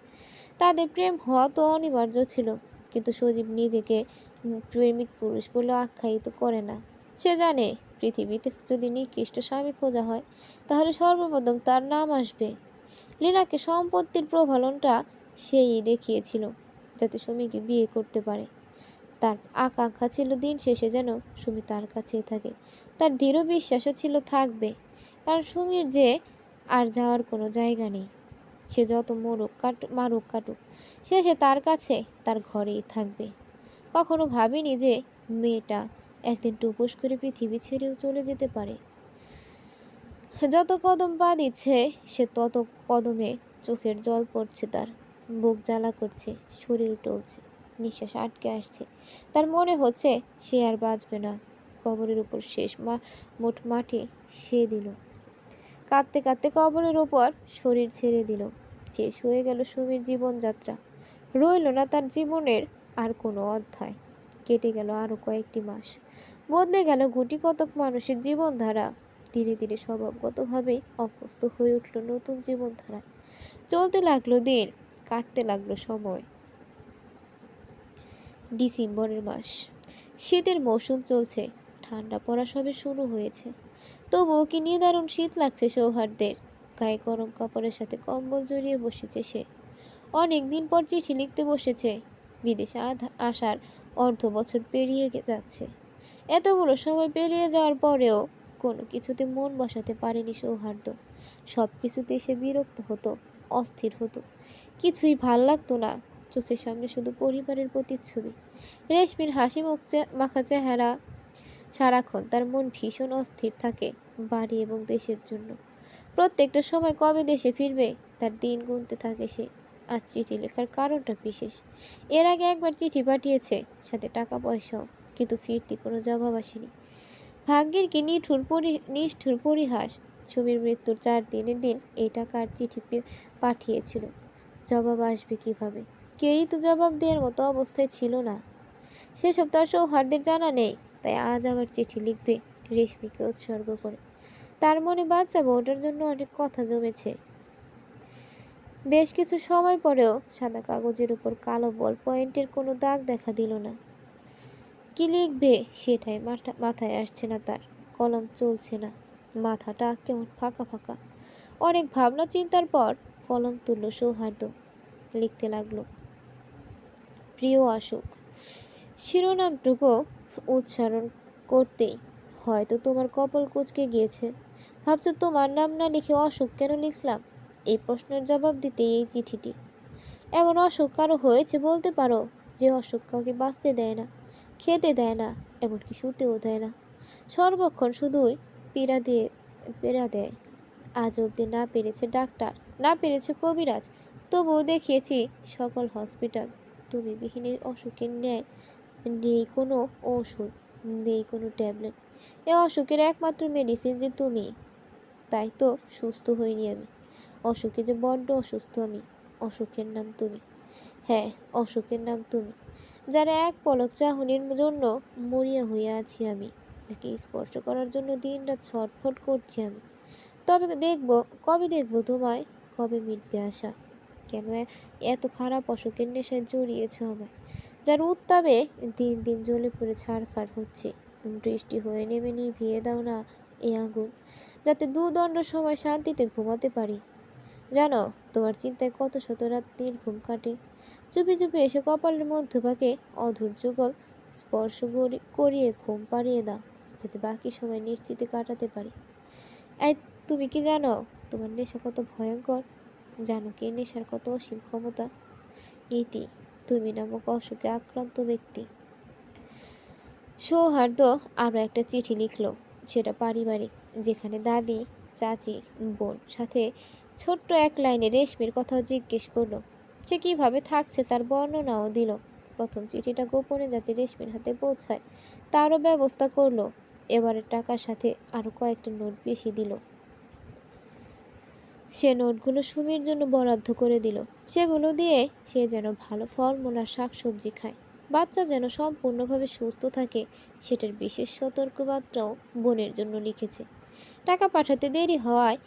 তাদের প্রেম হওয়া তো অনিবার্য ছিল, কিন্তু সজীব নিজেকে প্রেমিক পুরুষ বলে আখ্যায়িত করে না। সে জানে পৃথিবীতে যদি নিকৃষ্ট স্বামী খোঁজা হয় তাহলে সর্বপ্রথম তার নাম আসবে। লীনাকে সম্পত্তির প্রলোভনটা সেই দেখিয়েছিল, যাতে সুমিকে বিয়ে করতে পারে। তার আকাঙ্ক্ষা ছিল দিন শেষে যেন সুমি তার কাছেই থাকে। তার দৃঢ় বিশ্বাসও ছিল থাকবে, কারণ সুমির যে আর যাওয়ার কোনো জায়গা নেই। সে যত মারুক কাটুক, শেষে তার কাছে, তার ঘরেই থাকবে। কখনো ভাবিনি যে মেয়েটা একদিন টুপুস করে পৃথিবী ছেড়েও চলে যেতে পারে। যত কদম পা দিচ্ছে সে তত কদমে চোখের জল পড়ছে, তার বুক জ্বালা করছে, শরীর টলছে, নিঃশ্বাস আটকে আসছে। তার মনে হচ্ছে সে আর বাঁচবে না। কবরের উপর শেষ মোট মাটি সে দিল। কাঁদতে কাঁদতে কবরের ওপর শরীর ছেড়ে দিল। শেষ হয়ে গেল সুমির জীবনযাত্রা। রইল না তার জীবনের আর কোনো অধ্যায়। কেটে গেল আরও কয়েকটি মাস। বদলে গেল গুটি কতক মানুষের জীবনধারা। ধীরে ধীরে স্বভাবগতভাবেই অভ্যস্ত হয়ে উঠল নতুন জীবনধারা। চলতে লাগলো দিন, কাটতে লাগলো সময়। ডিসেম্বরের মাস। শীতের মৌসুম চলছে, ঠান্ডা পড়া সবে শুরু হয়েছে। তবুও কি নিদারুণ শীত লাগছে সৌহার্দের। গায়ে গরম কাপড়ের সাথে কম্বল জড়িয়ে বসেছে সে। অনেক দিন পর চিঠি লিখতে বসেছে। বিদেশে আসার অর্ধ বছর পেরিয়ে যাচ্ছে। এতগুলো সময় পেরিয়ে যাওয়ার পরেও কোনো কিছুতে মন বসাতে পারেনি সৌহার্দ্য। সব কিছুতেই সে বিরক্ত হতো, অস্থির হতো। কিছুই ভাল লাগতো না। চোখের সামনে শুধু পরিবারের প্রতিচ্ছবি, রেশমির হাসি মুখ মাখা চেহারা। সারাক্ষণ তার মন ভীষণ অস্থির থাকে বাড়ি এবং দেশের জন্য। প্রত্যেকটা সময় কবে দেশে ফিরবে তার দিন গুনতে থাকে সে। আজ চিঠি লেখার কারণটা বিশেষ। এর আগে একবার চিঠি পাঠিয়েছে, সাথে টাকা পয়সাও, কিন্তু ফিরতি কোনো জবাব আসেনি। ভাগ্যের কি নিষ্ঠুর পরিহাস। সুমির মৃত্যুর 4 দিনের দিন এই টাকা আর চিঠি পাঠিয়েছিল। জবাব আসবে কিভাবে? কেউই তো জবাব দেওয়ার মতো অবস্থায় ছিল না। সেসব তার সৌহার্দের জানা নেই, তাই আজ আবার চিঠি লিখবে রেশমিকে উৎসর্গ করে। তার মনে বাচ্চা বউটার জন্য অনেক কথা জমেছে। বেশ কিছু সময় পরেও সাদা কাগজের উপর কালো বল পয়েন্টের কোনো দাগ দেখা দিল না। কি লিখবে সেটাই মাথায় আসছে না তার। কলম চলছে না, মাথাটা কেমন ফাঁকা ফাঁকা। অনেক ভাবনা চিন্তার পর কলম তুলল সৌহার্দ্য। লিখতে লাগলো, প্রিয় অশোক। শিরোনামটুকু উচ্চারণ করতেই হয়তো তোমার কপাল কুঁচকে গিয়েছে। ভাবছো তোমার নাম না লিখে অশোক কেন লিখলাম? এই প্রশ্নের জবাব দিতে এই চিঠিটি। এমন অসুখ কারো হয়েছে বলতে পারো, যে অসুখ কাউকে বাঁচতে দেয় না, খেতে দেয় না, এমনকি শুতেও দেয় না, সর্বক্ষণ শুধুই পীড়া দেয়। আজ অবধি না পেরেছে ডাক্তার, না পেরেছে কবিরাজ, তবুও দেখিয়েছি সকল হসপিটাল। তুমি বিহীন অসুখের ন্যায় নেই কোনো ওষুধ, নেই কোনো ট্যাবলেট। এ অসুখের একমাত্র মেডিসিন যে তুমি। তাই তো সুস্থ হইনি আমি। অসুখে যে বড্ড অসুস্থ আমি। অসুখের নাম তুমি। হ্যাঁ, অসুখের নাম তুমি, যার এক পলক চাহনির জন্য মরিয়া হইয়া আছি আমি, যাকে স্পর্শ করার জন্য দিনরাত ছটফট করছি আমি। কবে দেখব তোমায়? কবে মিটবে আশা? কেন এত খারাপ অসুখের নেশায় জড়িয়েছ আমায়, যার উত্তাপে দিন দিন জ্বলে পড়ে ছারখার হচ্ছে। বৃষ্টি হয়ে নেমে নিভিয়ে দাও না এই আগুন, যাতে দুদণ্ড সময় শান্তিতে ঘুমাতে পারি। জানো, তোমার চিন্তায় কত শত রাত নির্ঘুম কাটে। চুপি চুপি এসে কপালের মধ্যভাগে অধৈর্য যুগল স্পর্শ করিয়ে ঘুম পাড়িয়ে দাও, যাতে বাকি সময় নিশ্চিতে কাটাতে পারি। এই, তুমি কি জানো তোমার নেশা কত ভয়ঙ্কর? জানো কি নেশার কত অসীম ক্ষমতা? ইতি, তুমি নামক অসুখে আক্রান্ত ব্যক্তি। সৌহার্দ্য আরও একটা চিঠি লিখল। সেটা পারিবারিক, যেখানে দাদি, চাচি, বোন সাথে ছোট্ট এক লাইনে রেশমির কথাও জিজ্ঞেস করলো। সে কিভাবে থাকছে তার বর্ণনাও দিল। প্রথম চিঠিটা গোপনে যাতে রেশমির হাতে পৌঁছায় তারও ব্যবস্থা করলো। এবারের টাকার সাথে আরও কয়েকটা নোট বেশি দিল। সে নোটগুলো সুমির জন্য বরাদ্দ করে দিল। সেগুলো দিয়ে সে যেন ভালো ফলমূল আর শাকসবজি খায়, বাচ্চা যেন সম্পূর্ণভাবে সুস্থ থাকে সেটার বিশেষ সতর্কবার্তাও বোনের জন্য লিখেছে। টাকা পাঠাতে দেরি হওয়ায়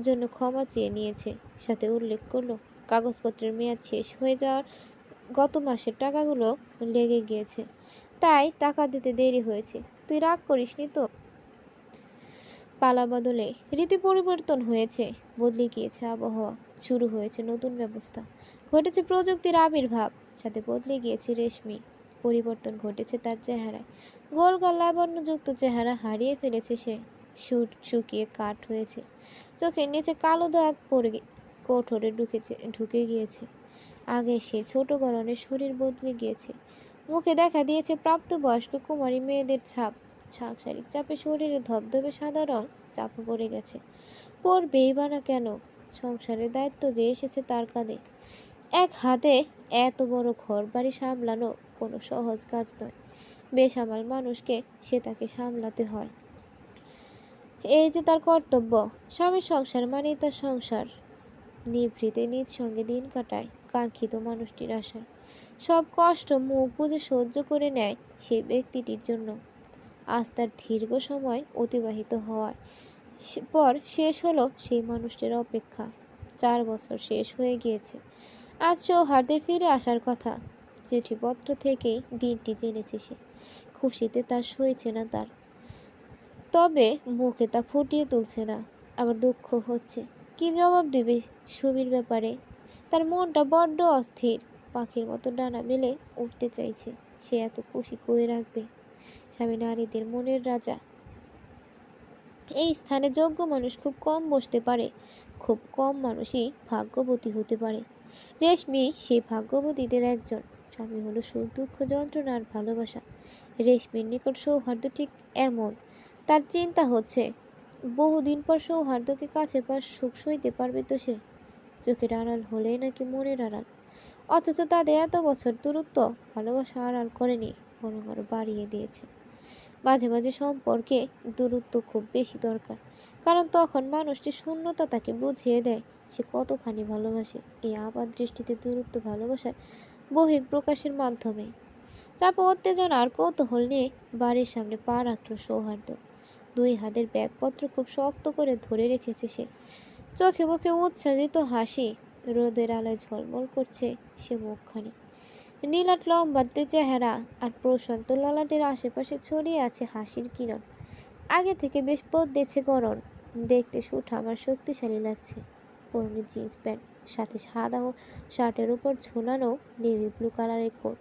জন্য ক্ষমা চেয়ে নিয়েছে। সাথে উল্লেখ করলো কাগজপত্রের মেয়াদ শেষ হয়ে যাওয়ার গত মাসের টাকাগুলো লেগে গিয়েছে, তাই টাকা দিতে দেরি হয়েছে। তুই রাগ করিসনি তো? পালা বদলে রীতি পরিবর্তন হয়েছে, বদলে গিয়েছে আবহাওয়া, শুরু হয়েছে নতুন ব্যবস্থা, ঘটেছে প্রযুক্তির আবির্ভাব, সাথে বদলে গিয়েছে রেশমি। পরিবর্তন ঘটেছে তার চেহারায়। গোলগাল লাবণ্যযুক্ত চেহারা হারিয়ে ফেলেছে সে। শুকিয়ে কাঠ হয়েছে, চোখের নিচে কালো দাগ পড়ে কোঠরে ঢুকে গিয়েছে। আগে সে ছোট গরনের শরীর বদলে গিয়েছে। মুখে দেখা দিয়েছে প্রাপ্তবয়স্ক কুমারী মেয়েদের ছাপ। সাংসারিক চাপে শরীরে ধবধবে সাদা রং চাপা পড়ে গেছে। পড়বেই বা না কেন? সংসারের দায়িত্ব যে এসেছে তার কাঁধে। এক হাতে এত বড় ঘর বাড়ি সামলানো কোনো সহজ কাজ নয়। বেসামাল মানুষকে সে তাকে সামলাতে হয়। এই যে তার কর্তব্য। স্বামীর সংসার মানেই তার সংসার। নিভৃতে নিজ সঙ্গে দিন কাটায় কাঙ্ক্ষিত মানুষটির আশায়। সব কষ্ট মুখ বুজে সহ্য করে নেয় সেই ব্যক্তিটির জন্য। আজ তার দীর্ঘ সময় অতিবাহিত হওয়ার পর শেষ হলো সেই মানুষটির অপেক্ষা। 4 বছর শেষ হয়ে গিয়েছে। আজ সৌহার্দের ফিরে আসার কথা। চিঠিপত্র থেকেই দিনটি জেনেছে সে। খুশিতে তার সইছে না তার, তবে মুখে তা ফুটিয়ে তুলছে না। আবার দুঃখ হচ্ছে। কি জবাব দেবে সুমির ব্যাপারে? তার মনটা বড্ড অস্থির, পাখির মতো ডানা মেলে উঠতে চাইছে। সে এত খুশি কই রাখবে? স্বামী নারীদের মনের রাজা। এই স্থানে যোগ্য মানুষ খুব কম বসতে পারে, খুব কম মানুষই ভাগ্যবতী হতে পারে। রেশমি সেই ভাগ্যবতীদের একজন। স্বামী হলো সুখ দুঃখ যন্ত্রণা আর ভালোবাসা। রেশমির নিকট সৌহার্দ্য ঠিক এমন। তার চিন্তা হচ্ছে বহুদিন পর সৌহার্দ্যকে কাছে পাওয়ার সুখ সইতে পারবে তো সে? চোখের আড়াল হলেই নাকি মনের আড়াল। অথচ তাদের এত বছর দূরত্ব ভালোবাসা আড়াল করেনি, বরং আরো বাড়িয়ে দিয়েছে। মাঝে মাঝে সম্পর্কে দূরত্ব খুব বেশি দরকার, কারণ তখন মানুষটি শূন্যতা তাকে বুঝিয়ে দেয় সে কতখানি ভালোবাসে। এই আপাত দৃষ্টিতে দূরত্ব ভালোবাসার বহিঃ প্রকাশের মাধ্যমে। চাপা উত্তেজনা আর কৌতূহল নিয়ে বাড়ির সামনে পা রাখল সৌহার্দ্য। 2 হাতের ব্যাগপত্র খুব শক্ত করে ধরে রেখেছে সে। চোখে মুখে উচ্ছ্বাসিত হাসি। রোদের আলোয় ঝলমল করছে সে মুখখানি। নীলাট লম্বাটে চেহারা আর প্রশান্ত ললাটের আশেপাশে ছড়িয়ে আছে হাসির কিরণ। আগে থেকে বেশ বদলেছে গড়ন। দেখতে সুঠাম আর শক্তিশালী লাগছে। পরনে জিন্স প্যান্ট, সাথে সাদা ও শার্টের উপর ঝোলানো নেভি ব্লু কালারের কোট।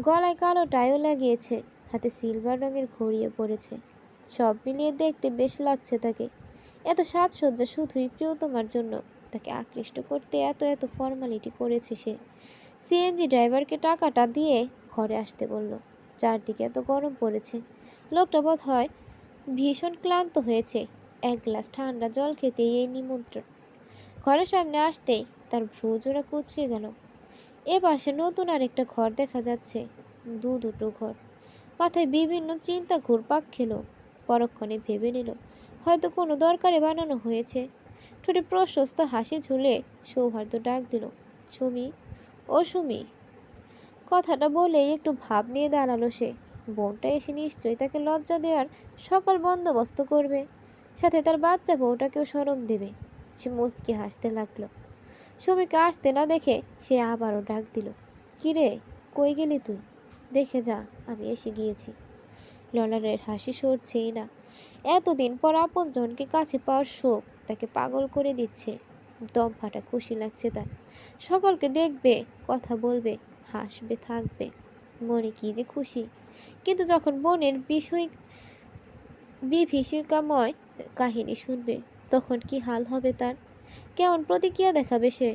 গলায় কালো টাইও লাগিয়েছে, হাতে সিলভার রঙের ঘড়িয়ে পড়েছে। সব মিলিয়ে দেখতে বেশ লাগছে তাকে। এত সাজসজ্জা শুধুই প্রিয়তমার জন্য। তাকে আকৃষ্ট করতে এত এত ফর্মালিটি করেছে সে। সিএনজি ড্রাইভারকে টাকাটা দিয়ে ঘরে আসতে বলল। চারদিকে এত গরম পড়েছে। লোকটা বোধ হয় ভীষণ ক্লান্ত হয়েছে। 1 গ্লাস ঠান্ডা জল খেতেই এই নিমন্ত্রণ। ঘরের সামনে আসতেই তার ভ্রুজোড়া কুঁচকে গেল। এ পাশে নতুন আরেকটা ঘর দেখা যাচ্ছে। দুটো ঘর। মাথায় বিভিন্ন চিন্তা ঘুরপাক খেলো। পরক্ষণে ভেবে নিল হয়তো কোনো দরকারে বানানো হয়েছে। ঠোঁটে প্রশস্ত হাসি ঝুলে সৌহার্দ্য ডাক দিল, সুমি, ও সুমি। কথাটা বলেই একটু ভাব নিয়ে দাঁড়ালো সে। বোনটা এসে নিশ্চয়ই তাকে লজ্জা দেওয়ার সকল বন্দোবস্ত করবে, সাথে তার বাচ্চা বউটাকেও শরম দেবে। সে মুচকি হাসতে লাগলো। সুমিকে আসতে না দেখে সে আবারও ডাক দিল, কিরে, কই গেলি তুই? দেখে যা, আমি এসে গিয়েছি। ললারের হাসি সরছেই না। এতদিন পর আপনজনকে কাছে পাওয়ার শোক তাকে পাগল করে দিচ্ছে। দম ফাটা খুশি লাগছে তার। সকলকে দেখবে, কথা বলবে, হাসবে, থাকবে। মনে কি যে খুশি। কিন্তু যখন বোনের বিভীষিকাময় কাহিনী শুনবে, তখন কি হাল হবে তার? কেমন প্রতিক্রিয়া দেখাবে সে?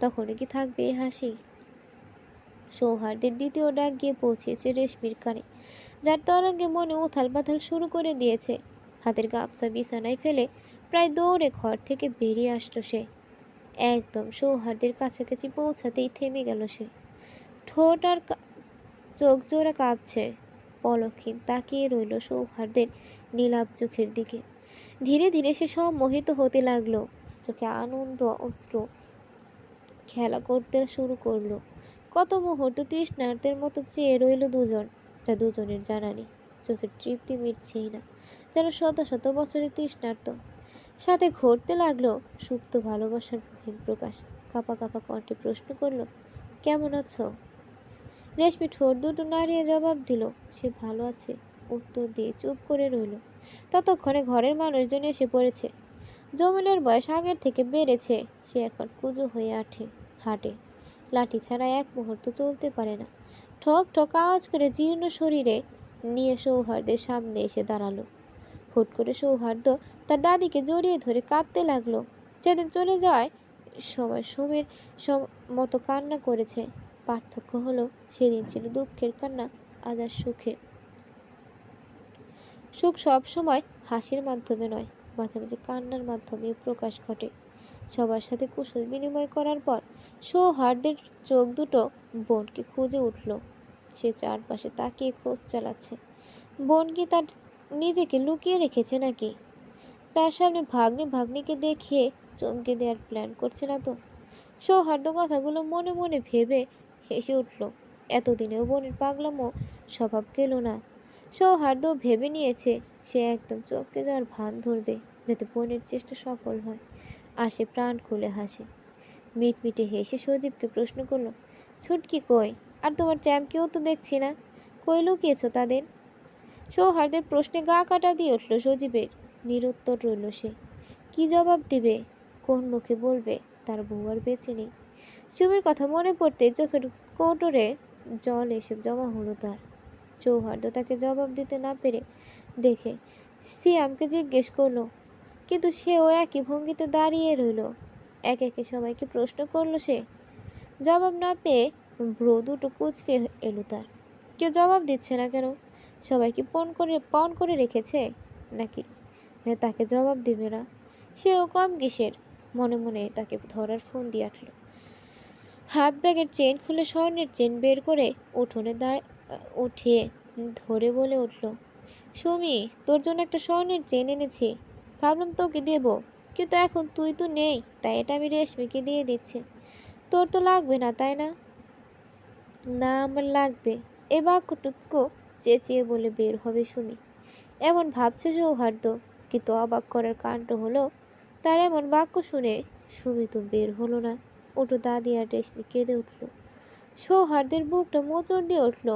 তখনই কি থাকবে এই হাসি? সৌহার্দ্যের দ্বিতীয় ডাক গিয়ে পৌঁছেছে রেশমির কানে, যার তরঙ্গে মনে উথাল পাথাল শুরু করে দিয়েছে। হাতের গামছা বিছানায় ফেলে প্রায় দৌড়ে ঘর থেকে বেরিয়ে আসলো সে। একদম সৌহার্দের কাছাকাছি পৌঁছাতেই থেমে গেল সে। ঠোঁট আর চোখ জোড়া কাঁপছে। পলকহীন তাকিয়ে রইল সৌহার্দের নীলাভ চোখের দিকে। ধীরে ধীরে সে সম্মোহিত হতে লাগলো। চোখে আনন্দ অশ্রু খেলা করতে শুরু করলো। কত মুহূর্ত তৃষ্ণার্তের মতো চেয়ে রইল দুজন, যা দুজনের জানা নেই। চোখের তৃপ্তি মিটছেই না, যেন শত শত বছরের তৃষ্ণার্ত। সাথে ঘটতে লাগলো সুপ্ত ভালোবাসার মহিম প্রকাশ। কাঁপা কাঁপা কণ্ঠে প্রশ্ন করলো, কেমন আছো? রেশমি ঠোঁট দুটো নাড়িয়ে জবাব দিল, সে ভালো আছে। উত্তর দিয়ে চুপ করে রইল। ততক্ষণে ঘরের মানুষজন এসে পড়েছে। জমিলের বয়স আগের থেকে বেড়েছে। সে এখন কুঁজো হয়ে হাঁটে। লাঠি ছাড়া এক মুহূর্ত চলতে পারে না। ঠক ঠক আওয়াজ করে জীর্ণ শরীরে নিয়ে সৌহার্দের সামনে এসে দাঁড়ালো। হুট করে সৌহার্দ্য তার দাদিকে জড়িয়ে ধরে কাঁদতে লাগলো। যেদিন চলে যায় সময় সমীর মতো কান্না করেছে। পার্থক্য হলো সেদিন ছিল দুঃখের কান্না, আজ আর সুখের। সুখ সব সময় হাসির মাধ্যমে নয়, মাঝে মাঝে কান্নার মাধ্যমে প্রকাশ ঘটে। সবার সাথে কুশল বিনিময় করার পর সৌহার্দের চোখ দুটো বোনকে খুঁজে উঠল। সে চারপাশে তাকিয়ে খোঁজ চালাচ্ছে। বোন কি তার নিজেকে লুকিয়ে রেখেছে নাকি? তার সামনে ভাগ্নিকে দেখিয়ে চমকে দেওয়ার প্ল্যান করছে না তো? সৌহার্দ্য কথাগুলো মনে মনে ভেবে হেসে উঠল। এতদিনেও বোনের পাগলামো স্বভাব গেল না। সৌহার্দ্য ভেবে নিয়েছে সে একদম চমকে যাওয়ার ভান ধরবে, যাতে বোনের চেষ্টা সফল হয়। আর সে প্রাণ খুলে হাসে। মিটমিটে হেসে সজীবকে প্রশ্ন করলো, ছুটকি কই? আর তোমার চ্যাম্পকেও তো দেখছি না, কই লুকিয়েছ তাদের? সৌহার্দ্যের প্রশ্নে গা কাটা দিয়ে উঠল সজীবের। নিরুত্তর রইল সে। কি জবাব দিবে? কোন মুখে বলবে তার বউ আর বেঁচে নেই? সুমির কথা মনে পড়তে চোখের কৌটোরে জল এসে জমা হলো তার। সৌহার্দ্য তাকে জবাব দিতে না পেরে দেখে সিয়ামকে জিজ্ঞেস করলো, কিন্তু সেও একই ভঙ্গিতে দাঁড়িয়ে রইল। এক একে সবাইকে প্রশ্ন করলো সে। জবাব না পেয়ে ব্রো দুটো কুঁচকে এলো তার। কেউ জবাব দিচ্ছে না কেন? সবাই কি পণ করে রেখেছে নাকি তাকে জবাব দিবে না? সেও কম কিসের। মনে মনে তাকে ধরার ফোন দিয়ে আটলো। হাত ব্যাগের চেন খুলে স্বর্ণের চেন বের করে উঠোনে উঠিয়ে ধরে বলে উঠল, সুমি, তোর জন্য একটা স্বর্ণের চেন এনেছি। ভাবলাম তোকে দেব, কিন্তু এখন তুই তো নেই, তাই এটা আমি রেশমিকে দিয়ে দিচ্ছি। তোর তো লাগবে না, তাই না? না, আমার লাগবে। এ বাক্যটুকু চেঁচিয়ে বলে বের হবে সুমি। এমন ভাবছে সৌহার্দ্য, কিন্তু অবাক করার কাণ্ড হলো তার এমন বাক্য শুনে সুমি তো বের হলো না। ওটো দাদি আর রেশমি কেঁদে উঠল। সৌহার্দ্যের বুকটা মোচড় দিয়ে উঠল।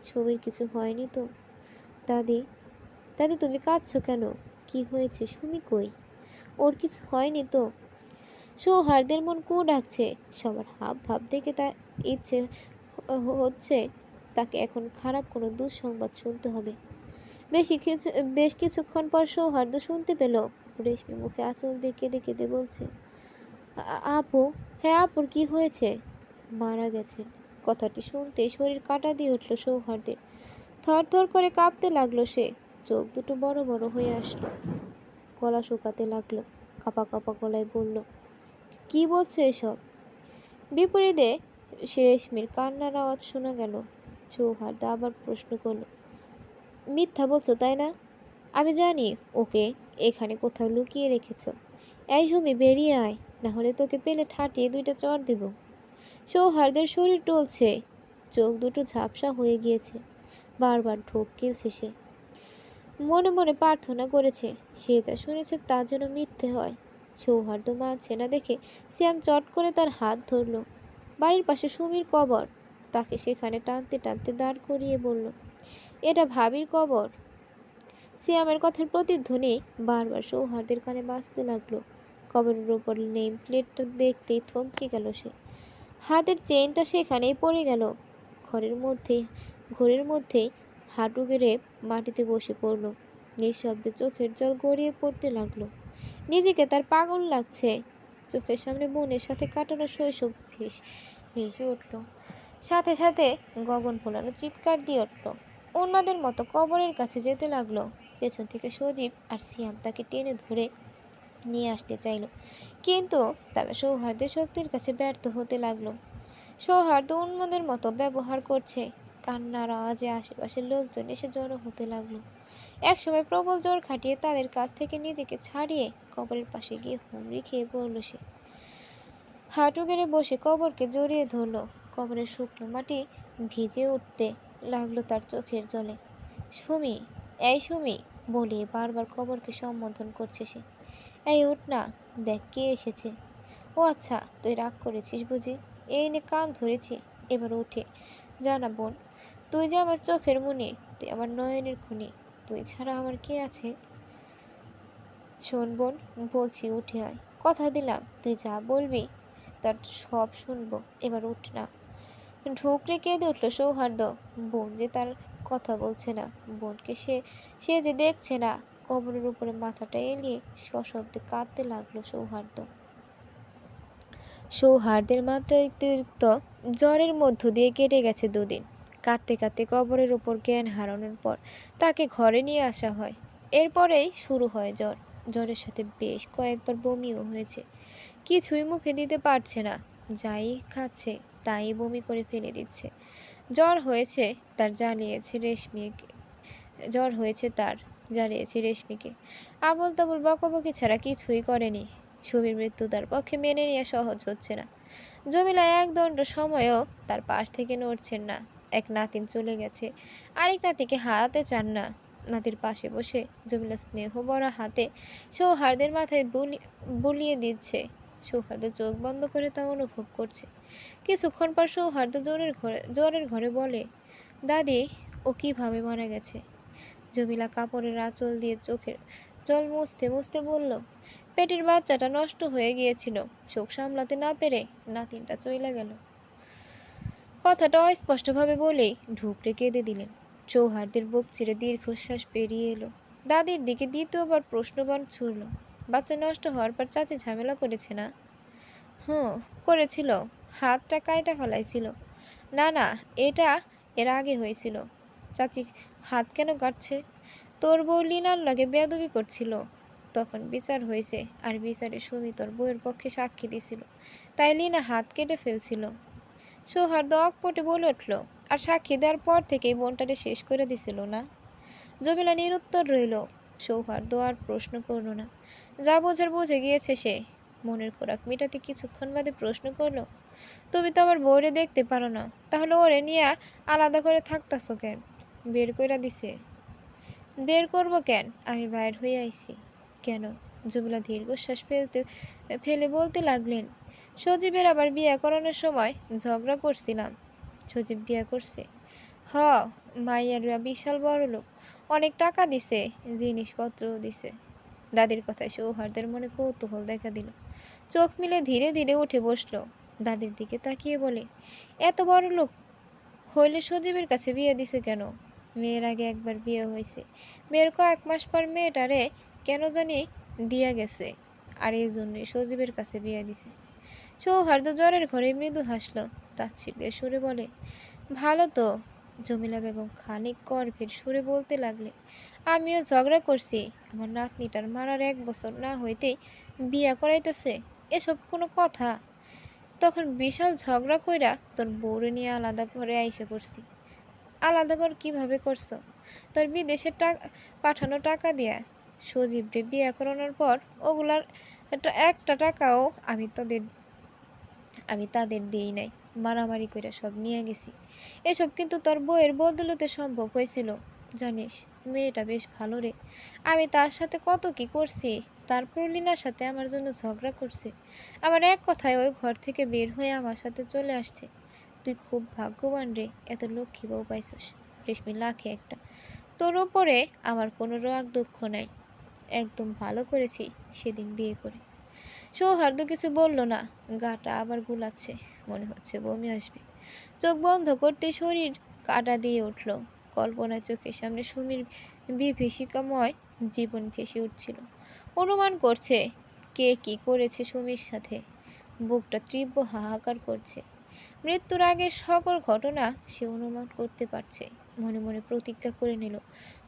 সুমির কিছু হয়নি তো? দাদি, দাদি, তুমি কাঁদছো কেন? কি হয়েছে? সুমি কই? ওর কিছু হয়নি তো? সৌহার্দ্যের মন কু ডাকছে। সবার হাব ভাব দেখে তা ইচ্ছে হচ্ছে তাকে এখন খারাপ কোনো দুঃসংবাদ শুনতে হবে। বেশ কিছুক্ষণ পর সৌহার্দ্য শুনতে পেল রেশমি মুখে আঁচল দিয়ে কেঁদে কেঁদে বলছে, আপু, হ্যাঁ আপুর কি হয়েছে? মারা গেছে। কথাটি শুনতেই শরীর কাঁটা দিয়ে উঠল সৌহার্দ্যের। থরথর করে কাঁপতে লাগলো সে। চোখ দুটো বড় বড় হয়ে আসলো। গলা শুকাতে লাগলো। কাঁপা কাঁপা গলায় বলল, কি বলছো এসব? বিপরীতে রেশমির কান্নার আওয়াজ শোনা গেল। সৌহার্দ্য আবার প্রশ্ন করলো, মিথ্যা বলছো তাই না? আমি জানি ওকে এখানে কোথাও লুকিয়ে রেখেছ। এই সুমি, বেরিয়ে আয়, না হলে তোকে পেলে ঠাটিয়ে দুইটা চড় দেব। সৌহার্দ্যের শরীর টলছে। চোখ দুটো ঝাপসা হয়ে গিয়েছে। বারবার ঢোক গিলছে সে। মনে মনে প্রার্থনা করেছে সে যা শুনেছে তা যেন মিথ্যে হয়। সৌহার্দ্য মানছে না দেখে সিয়াম চট করে তার হাত ধরল। বাড়ির পাশে সুমির কবর। তাকে সেখানে টানতে টানতে দাঁড় করিয়ে বলল, এটা ভাবির কবর। সিয়ামের কথার প্রতিধ্বনি বারবার সৌহার্দ্যের কানে বাজতে লাগলো। কবরের ওপর নেম প্লেটটা দেখতেই থমকে গেল সে। হাতের চেইনটা সেখানেই পড়ে গেল। ঘরের মধ্যেই হাঁটু গেড়ে মাটিতে বসে পড়ল। নিঃশব্দে চোখের জল গড়িয়ে পড়তে লাগলো। নিজেকে তার পাগল লাগছে। চোখের সামনে বোনের সাথে কাটানো শৈশব ভেসে উঠল। সাথে সাথে গগন ভোলানো চিৎকার দিয়ে উঠল। অন্যদের মতো কবরের কাছে যেতে লাগলো। পেছন থেকে সজীব আর সিয়াম তাকে টেনে ধরে নিয়ে আসতে চাইল, কিন্তু তারা সৌহার্দ্যের শক্তির কাছে ব্যর্থ হতে লাগলো। সৌহার্দ্য উন্মাদের মতো ব্যবহার করছে। কান্নার আওয়াজে আশেপাশের লোকজন এসে জড়ো হতে লাগলো। একসময় প্রবল জোর খাটিয়ে তাদের কাছ থেকে নিজেকে ছাড়িয়ে কবরের পাশে গিয়ে হুমড়ি খেয়ে পড়ল সে। হাঁটু গেড়ে বসে কবরকে জড়িয়ে ধরল। কবরের শুকনো মাটি ভিজে উঠতে লাগলো তার চোখের জলে। সুমি, এই সুমি বলে বারবার কবরকে সম্বোধন করছে সে। এই উঠ না, দেখ কে এসেছে। ও আচ্ছা, তুই রাগ করেছিস বুঝি? এই নে কান ধরেছি, এবার উঠে জানা বোন, তুই যে আমার চোখের মনি, তুই আমার নয়নের খুনি, তুই ছাড়া আমার কে আছে? শোন বোন, বলছি উঠে আয়, কথা দিলাম তুই যা বলবি তার সব শুনবো, এবার উঠ না। ঢুকরে কেঁদে উঠল সৌহার্দ্য। বোন যে তার কথা বলছে না, বোনকে সে সে যে দেখছে না। কবরের উপরে মাথাটা এলিয়ে সশব্দে কাঁদতে লাগলো সৌহার্দ্য। সৌহার্দ্যের মাত্রাতিরিক্ত জ্বরের মধ্য দিয়ে কেটে গেছে দুদিন। কাঁদতে কাঁদতে কবরের উপর জ্ঞান হারানোর পর তাকে ঘরে নিয়ে আসা হয়। এরপরেই শুরু হয় জ্বর। জ্বরের সাথে বেশ কয়েকবার বমিও হয়েছে। কিছুই মুখে দিতে পারছে না, যাই খাচ্ছে তাই বমি করে ফেলে দিচ্ছে। জ্বর হয়েছে তার জ্বালিয়েছে রেশমিকে জ্বর হয়েছে তার জ্বালিয়েছে রেশমিকে। আবল তাবল বকাবকি ছাড়া কিছুই করেনি। সুমির মৃত্যু তার পক্ষে মেনে নেওয়া সহজ হচ্ছে না। জমিলা এক দণ্ড সময়ও তার পাশ থেকে নড়ছেন না। এক নাতিন চলে গেছে, আরেক নাতিকে হারাতে চান না। নাতির পাশে বসে জমিলা স্নেহ ভরা হাতে সৌহার্দ্যের মাথায় বুলিয়ে দিচ্ছে। সৌহার্দ্য চোখ বন্ধ করে তা অনুভব করছে। কিছুক্ষণ পর সৌহার্দ্য জ্বরের ঘরে বলে, দাদি, ও কিভাবে মারা গেছে? জমিলা কাপড়ের আঁচল দিয়ে চোখের জল মুছতে মুছতে বলল, পেটের বাচ্চাটা নষ্ট হয়ে গিয়েছিল, শোক সামলাতে না পেরে নাতিনটা চইলা গেল। কথাটা অস্পষ্টভাবে বলেই ঢুকরে কেঁদে দিলেন। সৌহার্দ্যের বুক চিরে দীর্ঘশ্বাস বেরিয়ে এলো। দাদির দিকে দ্বিতীয়বার প্রশ্নবাণ ছুড়ল, বাচ্চা নষ্ট হওয়ার পর চাচি ঝামেলা করেছে না? হুঁ, করেছিল, হাতটা কাইটা ফেলাইছিল। না না, এটা এর আগে হয়েছিল। চাচি হাত কেন কাটছে? তোর বউ লিনার লাগে বেয়াদবি করছিল, তখন বিচার হয়েছে, আর বিচারে সুমি তোর বউয়ের পক্ষে সাক্ষী দিছিল, তাই লিনা হাত কেটে ফেলছিল। সৌহার্দ্য অকপটে বলে উঠল, আর সাক্ষী দেওয়ার পর থেকেই বোনটারে শেষ করে দিছিল না? জমিলা নিরুত্তর রইল। সৌহার্দ্য আর প্রশ্ন করল না, যা বোঝার বুঝে গিয়েছে সে। মনের খোরাক মেটাতে কিছুক্ষণ বাদে প্রশ্ন করল, তুমি তো আবার বউরে দেখতে পারো না, তাহলে ওরে নিয়ে আলাদা করে থাকতাছো কেন? বের কইরা দিছে? বের করবো কেন, আমি বাইর হয়ে আইছি। কেন? জমিলা দীর্ঘশ্বাস ফেলে বলতে লাগলেন, সজীবের আবার বিয়ে করানোর সময় ঝগড়া করছিলাম। সজীব বিয়ে করছে? হ, মাইয়ারা বিশাল বড় লোক, অনেক টাকা দিছে, জিনিসপত্রও দিছে। দাদির কথায় সৌহার্দ্যের মনে কৌতূহল দেখা দিল। চোখ মিলে ধীরে ধীরে উঠে বসলো। দাদির দিকে তাকিয়ে বলে, এত বড় লোক হইলে সজীবের কাছে বিয়ে দিছে কেন? মেয়ের আগে একবার বিয়ে হয়েছে, মেয়ের কয়েক মাস পর মেয়েটারে কেন জানি দিয়া গেছে, আর এই জন্যই সজীবের কাছে বিয়ে দিছে। সৌহার্দ্য জ্বরের ঘরে মৃদু হাসল, তাচ্ছিল্যের সুরে বলে, ভালো তো। জমিলা বেগম খানিক গর্ভের সুরে বলতে লাগলেন, আমিও ঝগড়া করছি, আমার নাতনিটার মারার 1 বছর না হইতেই বিয়া করাইতেছে, এসব কোনো কথা? তখন বিশাল ঝগড়া কইরা তোর বউরে নিয়ে আলাদা ঘরে আইসা করছি। আলাদা ঘর কিভাবে করছো? তোর বিদেশে পাঠানো টাকা দিয়া। সজীবরে বিয়া করানোর পর ওগুলার একটা টাকাও আমি তাদের দিই নাই, মারামারি কইরা সব নিয়ে গেছি। এসব কিন্তু তোর বউয়ের বদৌলতে সম্ভব হয়েছিল। জানিস, মেয়েটা বেশ ভালো রে, আমি তার সাথে কত কি করছি, তারপর লিনার সাথে আমার জন্য ঝগড়া করছে, আমার এক কথায় ওই ঘর থেকে বের হয়ে আমার সাথে চলে আসছে। তুই খুব ভাগ্যবান রে, এত লক্ষ্মী বউ পাইছস, রেশমি লাখে একটা। তোর ওপরে আমার কোনো রাগ দুঃখ নাই, একদম ভালো করেছি সেদিন বিয়ে করে। সৌহার্দ্য কিছু বলল না, গাটা আবার গুলাচ্ছে, মনে হচ্ছে বমি আসবে। চোখ বন্ধ করতে শরীর কাটা দিয়ে উঠল। কল্পনায় চোখের সামনে সুমির বিভীষিকাময় জীবন ভেসে উঠছিল। অনুমান করছে কে কি করেছে সুমির সাথে। বুকটা তীব্র হাহাকার করছে। মৃত্যুর আগের সকল ঘটনা সে অনুমান করতে পারছে। মনে মনে প্রতিজ্ঞা করে নিল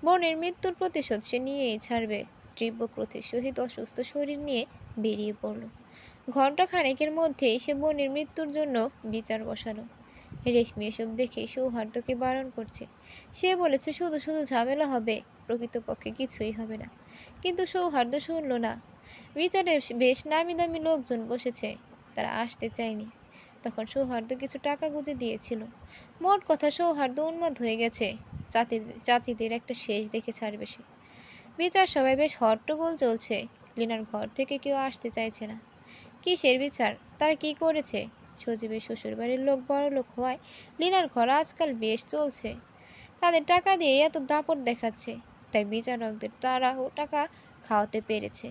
বোনের মৃত্যুর প্রতিশোধ সে নিয়েই ছাড়বে। তীব্র ক্রোধের সহিত অসুস্থ শরীর নিয়ে বেরিয়ে পড়ল। ঘণ্টা খানেকের মধ্যেই সে বোনের মৃত্যুর জন্য বিচার বসালো। রেশমি এসব দেখে সৌহার্দ্যকে বারণ করছে। সে বলেছে শুধু শুধু ঝামেলা হবে, প্রকৃতপক্ষে কিছুই হবে না। কিন্তু সৌহার্দ্য শুনল না। বিচারে বেশ নামি দামি লোকজন বসেছে, তারা আসতে চায়নি। তখন সৌহার্দ্য কিছু টাকা গুঁজে দিয়েছিল। মোট কথা সৌহার্দ্য উন্মাদ হয়ে গেছে। চাচিদের একটা শেষ দেখে ছাড়বে সে। বিচার সবাই বেশ হট্টগোল চলছে। লিনার ঘর থেকে কেউ আসতে চাইছে না। কিসের বিচার? তারা কি করেছে? সজীবের শ্বশুরবাড়ির লোক বড় লোক হওয়ায় লিনার ঘর আজকাল বেশ চলছে। তাদের টাকা দিয়ে এত দাপট দেখাচ্ছে, তাই বিচারকদের তারাও টাকা খাওয়াতে পেরেছে।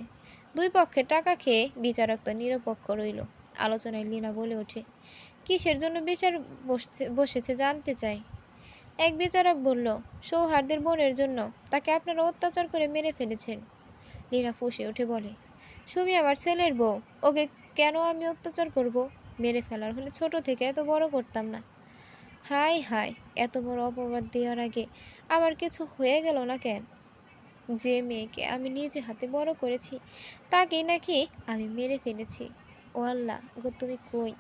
দুই পক্ষে টাকা খেয়ে বিচারক তো নিরপেক্ষ রইল। আলোচনায় লিনা বলে ওঠে, কিসের জন্য বিচার বসেছে জানতে চাই। এক বিচারক বলল, সৌহার্দের বোনের জন্য। তাকে আপনারা অত্যাচার করে মেরে ফেলেছেন। লীনা ফুঁসে উঠে বলে, সুমি আমার ছেলের বউ, ওকে কেন আমি অত্যাচার করব? মেরে ফেলার হলে ছোট থেকে এত বড় করতাম না। হাই হাই, এত বড় অপবাদ দেওয়ার আগে আমার কিছু হয়ে গেল না কেন? যে মেয়েকে আমি নিজে হাতে বড় করেছি তাকেই নাকি আমি মেরে ফেলেছি। ও আল্লাহ গো, তুমি কই?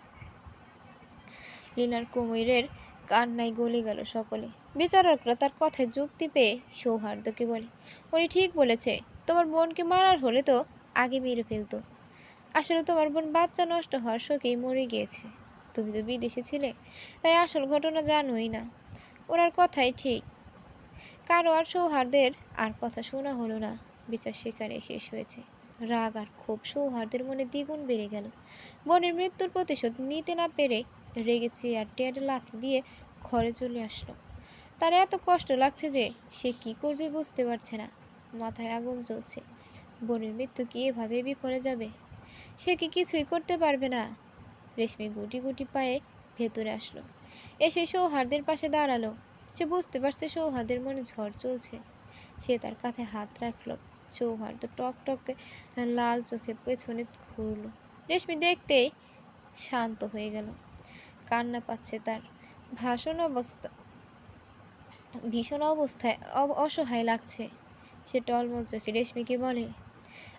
লিনার কোমরের কান্নায় গলে গেল সকলে। বিচারকরা তার কথায় যুক্তি পেয়ে সৌহার্দ্যকে বলে, উনি ঠিক বলেছে, তোমার বোনকে মারার হলে তো আগে মেরে ফেলতো। আসলে তোমার বোন বাচ্চা নষ্ট হওয়ার শোকেই মরে গিয়েছে। তুমি তো বিদেশে ছিলে, তাই আসল ঘটনা জানোই না। ওনার কথাই ঠিক। কারো আর সৌহার্দের আর কথা শোনা হলো না। বিচার সেখানে শেষ হয়েছে। রাগ আর ক্ষোভ সৌহার্দের মনে দ্বিগুণ বেড়ে গেল। বোনের মৃত্যুর প্রতিশোধ নিতে না পেরে রেগে চেয়ার টেয়ারে লাথি দিয়ে ঘরে চলে আসলো। তার এত কষ্ট লাগছে যে সে কি করবে বুঝতে পারছে না। মাথায় আগুন জ্বলছে। বোনের মৃত্যু কি এভাবে বিফলে যাবে? সে কি কিছুই করতে পারবে না? রেশমি গুটি গুটি পায়ে ভেতরে আসলো, এসে সৌহার্দের পাশে দাঁড়ালো। সে বুঝতে পারছে সৌহার্দের মনে ঝড় চলছে। সে তার কাঁধে হাত রাখলো। সৌহার্দ্য টক টক লাল চোখে পেছনে ঘুরলো। রেশমি দেখতেই শান্ত হয়ে গেল। কান্না পাচ্ছে তার। ভাষণ অবস্থা ভীষণ অবস্থায় অসহায় লাগছে। সে টলমল চোখে রেশমিকে বলে,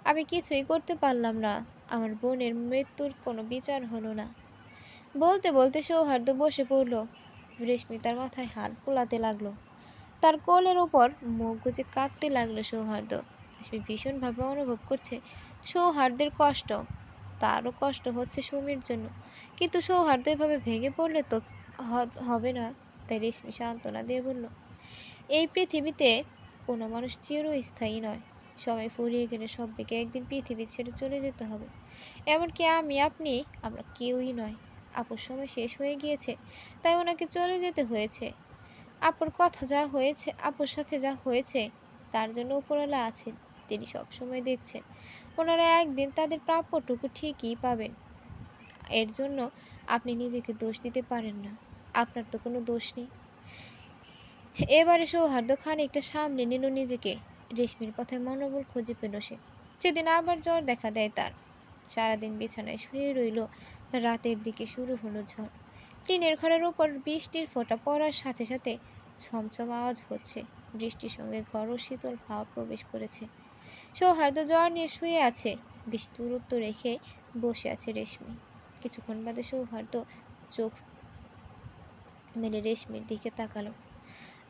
আমি কিছুই করতে পারলাম না। আমার বোনের মৃত্যুর কোনো বিচার হলো না। বলতে বলতে সৌহার্দ্য বসে পড়ল। রেশমি তার মাথায় হাত বুলাতে লাগলো। তার কোলের ওপর মুখ গুজে কাঁদতে লাগলো সৌহার্দ্য। রেশমি ভীষণভাবে অনুভব করছে সৌহার্দ্যের কষ্ট। তারও কষ্ট হচ্ছে সুমির জন্য। কিন্তু সৌহার্দ্য এভাবে ভেঙে পড়লে তো হবে না। তাই রেশমি সান্ত্বনা দিয়ে বলল, এই পৃথিবীতে কোনো মানুষ চিরস্থায়ী নয়। সময় ফুরিয়ে গেলে সবাইকে একদিন পৃথিবী ছেড়ে চলে যেতে হবে। এমনকি আমি, আপনি, আমরা কেউই নয়। আপুর সময় শেষ হয়ে গিয়েছে, তাই ওনাকে চলে যেতে হয়েছে। আপুর কথা যা হয়েছে, আপুর সাথে যা হয়েছে, তার জন্য উপরওয়ালা আছেন। তিনি সবসময় দেখছেন। ওনারা একদিন তাদের প্রাপ্যটুকু ঠিকই পাবেন। এর জন্য আপনি নিজেকে দোষ দিতে পারেন না। আপনার তো কোনো দোষ নেই। এবারে সৌহার্দ্য খানিকটা সামনে নিল নিজেকে। রেশমির কথায় মনোবল খুঁজে পেল সে। সেদিন আবার জ্বর দেখা দেয় তার। সারাদিন বিছানায় শুয়ে রইল। রাতের দিকে শুরু হলো ঝড়। টিনের ঘরের উপর বৃষ্টির ফোঁটা পড়ার সাথে সাথে ছমছম আওয়াজ হচ্ছে। বৃষ্টির সঙ্গে ঘরও শীতল ভাব প্রবেশ করেছে। সৌহার্দ্য জ্বর নিয়ে শুয়ে আছে। বেশ দূরত্ব রেখে বসে আছে রেশমি। কিছুক্ষণ বাদে সৌহার্দ্য চোখ মেলে রেশমির দিকে তাকালো।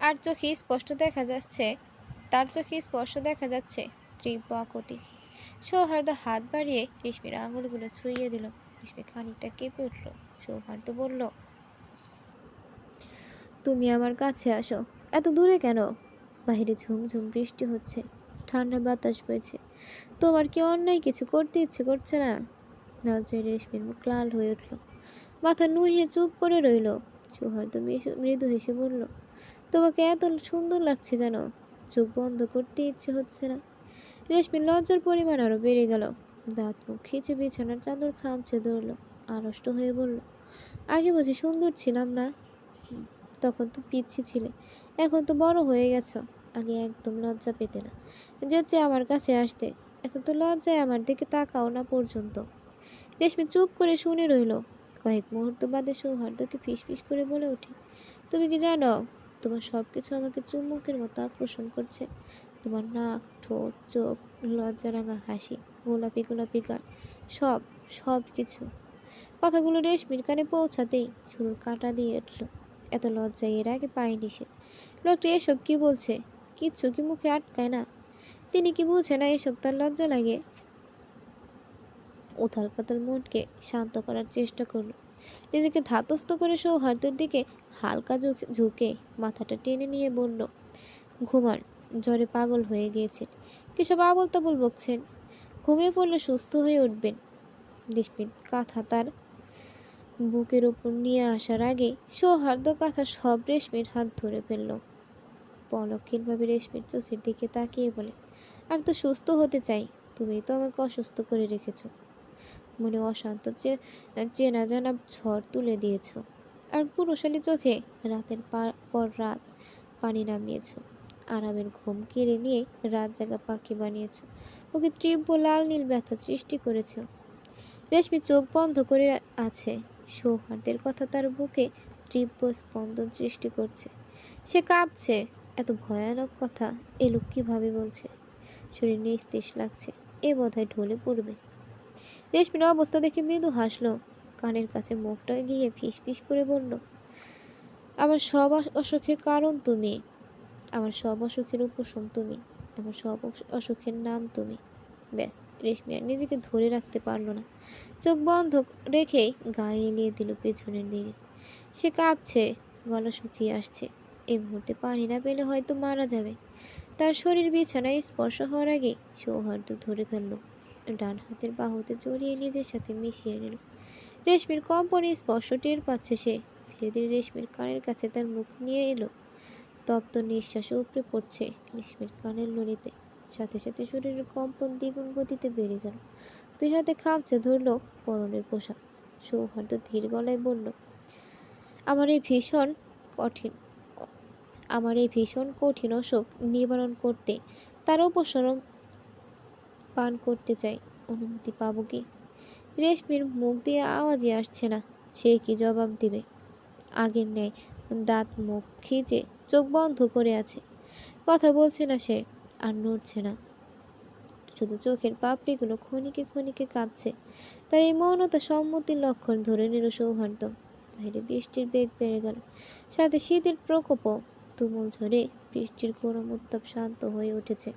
তার চোখে স্পষ্ট দেখা যাচ্ছে তীব্র আকুতি। সৌহার্দ্য হাত বাড়িয়ে রেশমির আঙুলগুলো ছুঁয়ে দিল। রেশমি খানিকটা কেঁপে উঠল। সৌহার্দ্য বলল, তুমি আমার কাছে আসো। এত দূরে কেন? বাইরে ঝুমঝুম বৃষ্টি হচ্ছে, ঠান্ডা বাতাস বইছে। তোমার কি অন্যায় কিছু করতে ইচ্ছে করছে না? লজ্জায় রেশমির মুখ লাল হয়ে উঠল। মাথা নুইয়ে চুপ করে রইল। সৌহার্দ্য মৃদু হেসে বলল, তোমাকে এত সুন্দর লাগছে কেন? চোখ বন্ধ করতে ইচ্ছে হচ্ছে না। রেশমির লজ্জার পরিমাণ আরো বেড়ে গেল। দাঁত মুখ খিচে বিছানার চাদর খামচে ধরল। আড়ষ্ট হয়ে বলল, আগে বুঝি সুন্দর ছিলাম না? তখন তো পিচ্ছি ছিলে, এখন তো বড় হয়ে গেছো। আগে একদম লজ্জা পেতে না, যেচে আমার কাছে আসতে। এখন তো লজ্জায় আমার দিকে তাকাও না পর্যন্ত। রেশমি চুপ করে শুনে রইল। কয়েক মুহূর্ত বাদে সৌহার্দ্যকে ফিসফিস করে বলে ওঠে, তুমি কি জানো তোমার সব কিছু আমাকে চুম্বকের মতো আকর্ষণ করছে। তোমার নাক, ঠোঁট, চোখ, লজ্জারাঙা হাসি, গোলাপি গোলাপি গাল, সব সব কিছু। কথাগুলো রেশমির কানে পৌঁছাতেই শুরুর কাঁটা দিয়ে উঠল। এত লজ্জা এর আগে পায়নি সে। লোকটা এসব কি বলছে? কিচ্ছু কি মুখে আটকায় না? তিনি কি বুঝে না এসব তার লজ্জা লাগে? উথাল পাতাল মনকে শান্ত করার চেষ্টা করলো। নিজেকে ধাতস্থ করে সৌহার্দ্যের দিকে হালকা ঝুঁকে মাথাটা টেনে নিয়ে বলল, ঘুমান, জ্বরে পাগল হয়ে গিয়েছেন। কিসব আবল তাবল বকছেন? ঘুমিয়ে পড়লে সুস্থ হয়ে উঠবেন। দিশমিত কাঁথা তার বুকের ওপর নিয়ে আসার আগেই সৌহার্দ্য কাঁথা সব রেশমির হাত ধরে ফেলল। পলক্ষীনভাবে রেশমির চোখের দিকে তাকিয়ে বলে, আমি তো সুস্থ হতে চাই, তুমি তো আমাকে অসুস্থ করে রেখেছ। মনে অশান্ত চেনা জানা ঝড় তুলে দিয়েছ, আর পুরুষালী চোখে রাতের পর রাত পানি নামিয়েছ। আরামের ঘুম কেড়ে নিয়ে রাত জাগা পাখি বানিয়েছ। ওকে তীব্র লাল নীল ব্যথা সৃষ্টি করেছ। রেশমি চোখ বন্ধ করে আছে। সৌহার্দ্যের কথা তার বুকে তীব্র স্পন্দন সৃষ্টি করছে। সে কাঁপছে। এত ভয়ানক কথা এ লোক কীভাবে বলছে? শরীর নিস্তেজ লাগছে। এ বোধহয় ঢলে পড়বে। রেশমির অবস্থা দেখে মৃদু হাসলো। কানের কাছে মুখটা গিয়ে ফিসফিস করে বলল, আমার সব অসুখের কারণ তুমি, আমার সব অসুখের উপশম তুমি, আমার সব অসুখের নাম তুমি। ব্যাস, রেশমি আর নিজেকে ধরে রাখতে পারল না। চোখ বন্ধ রেখেই গায়ে এলিয়ে দিল পেছনের দিকে। সে কাঁপছে, গলা শুকিয়ে আসছে। এই মুহূর্তে পানি না পেলে হয়তো মারা যাবে। তার শরীর বিছানায় স্পর্শ হওয়ার আগেই সৌহার্দ্য ধরে ফেলল। ডান হাতের বাহুতে জড়িয়ে নিজের সাথে মিশিয়ে নিল। রেশমির কম্পনে স্পর্শ টের পাচ্ছে সে। ধীরে ধীরে রেশমির কানের কাছে তার মুখ নিয়ে এলো। তপ্ত নিঃশ্বাসে উপড়ে পড়ছে রেশমির কানের লড়িতে। সাথে সাথে শরীরের কম্পন দ্বিগুণ গতিতে বেড়ে গেল। দুই হাতে খামচে ধরল পরনের পোশাক। সৌহার্দ্য ধীর গলায় বলল, আমার এই ভীষণ কঠিন আমার এই ভীষণ কঠিন অসুখ নিবারণ করতে তার উপশম পান করতে চাই, অনুমতি পাবো কি? রেশমির মুখ দিয়ে আওয়াজই আসছে না। সে কি জবাব দিবে? আগের ন্যায় দাঁত মুখ খিচে চোখ বন্ধ করে আছে। কথা বলছে না সে, আর নড়ছে না। শুধু চোখের পাপড়িগুলো ক্ষণিকে ক্ষণিকে কাঁপছে। তার এই মৌনতা সম্মতির লক্ষণ ধরে নিল সৌহার্দ্য। বাইরে বৃষ্টির বেগ বেড়ে গেল। সাথে শীতের প্রকোপও। তুমুল ঝড়ে বৃষ্টির গরম উত্তাপ শান্ত হয়ে উঠেছে।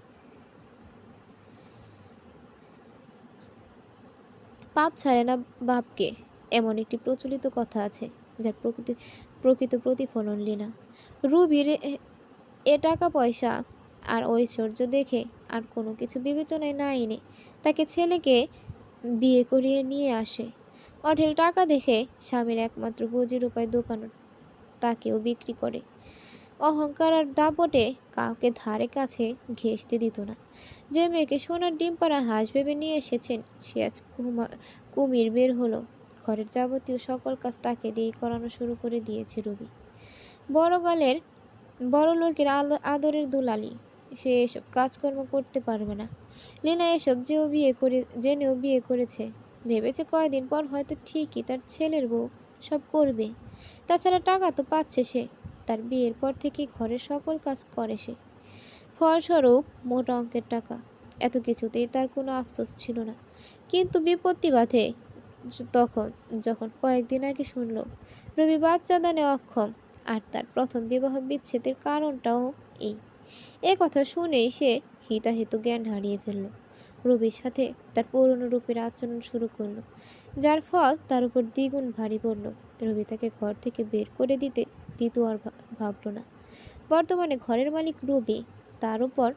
পাপ ছাড়ে না বাপকে, এমন একটি প্রচলিত কথা আছে, যার প্রকৃত প্রতিফলন লীনা। রুবির এ টাকা পয়সা আর ঐশ্বর্য দেখে আর কোনো কিছু বিবেচনায় না এনে তাকে ছেলেকে বিয়ে করিয়ে নিয়ে আসে। অঢেল টাকা দেখে স্বামীর একমাত্র পুঁজির উপায় দোকান তাকেও বিক্রি করে। অহংকার আর দাপটে কাউকে ধারে কাছে ঘেঁষতে দিত না। যে মেয়েকে সোনার ডিম পাড়া হাঁস ভেবে নিয়ে এসেছেন, সে আজ কুমির বের হলো। ঘরের যাবতীয় সকল কাজ তাকে দিয়েই করানো শুরু করে দিয়েছে রুবি। বড় লোকের আদরের দুলালি। সে এসব কাজকর্ম করতে পারবে না। লীনা এসব জেনেও বিয়ে করেছে। ভেবেছে কয়দিন পর হয়তো ঠিকই তার ছেলের বউ সব করবে। তাছাড়া টাকা তো পাচ্ছে সে। তার বিয়ের পর থেকেই ঘরের সকল কাজ করে সে। ফলস্বরূপ মোটা অঙ্কের টাকা। এত কিছুতেই তার কোনো আফসোস ছিল না। কিন্তু বিপত্তি বাধে যখন কয়েকদিন আগে শুনল রবি বাচ্চা দানে অক্ষম, আর তার প্রথম বিবাহ বিচ্ছেদের কারণটাও এই। এ কথা শুনেই সে হিতাহিত জ্ঞান হারিয়ে ফেলল। রবির সাথে তার পুরনো রূপের আচরণ শুরু করলো, যার ফল তার উপর দ্বিগুণ ভারী পড়ল। রবি তাকে ঘর থেকে বের করে দিতেও আর ভাবল না। বর্তমানে ঘরের মালিক রবি, তার উপর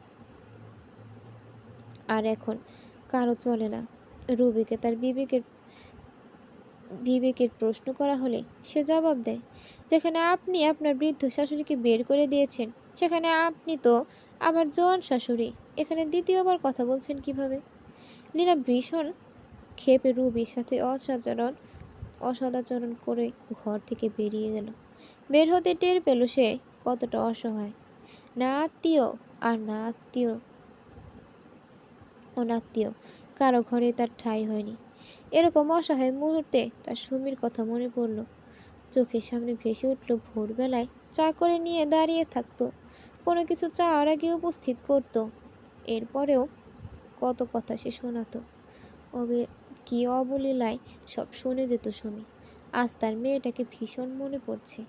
আর এখন কারো চলে না। রবিকে তার বিবেকের প্রশ্ন করা হলে সে জবাব দেয়, যেখানে আপনি আপনার বৃদ্ধ শাশুড়িকে বের করে দিয়েছেন, সেখানে আপনি তো আমার জোয়ান শাশুড়ি, এখানে দ্বিতীয়বার কথা বলছেন কিভাবে? লীনা ভীষণ ক্ষেপে রুবির সাথে অসদাচরণ করে ঘর থেকে বেরিয়ে গেল। বের হতে টের পেল সে কতটা অসহায়। না আত্মীয় আর না অনাত্মীয় কারো ঘরে তার ঠাঁই হয়নি। এরকম অসহায় মুহূর্তে তার সুমির কথা মনে পড়ল। চোখের সামনে ভেসে উঠল ভোরবেলায় চা করে নিয়ে দাঁড়িয়ে থাকতো, কোনো কিছু চাওয়ার আগে উপস্থিত করতো। এরপরেও কত কথা সে শোনাতো, অবে কি অবলীলায় সব শুনে যেত সুমি। আজ তার মেয়েটাকে ভীষণ মনে পড়ছে,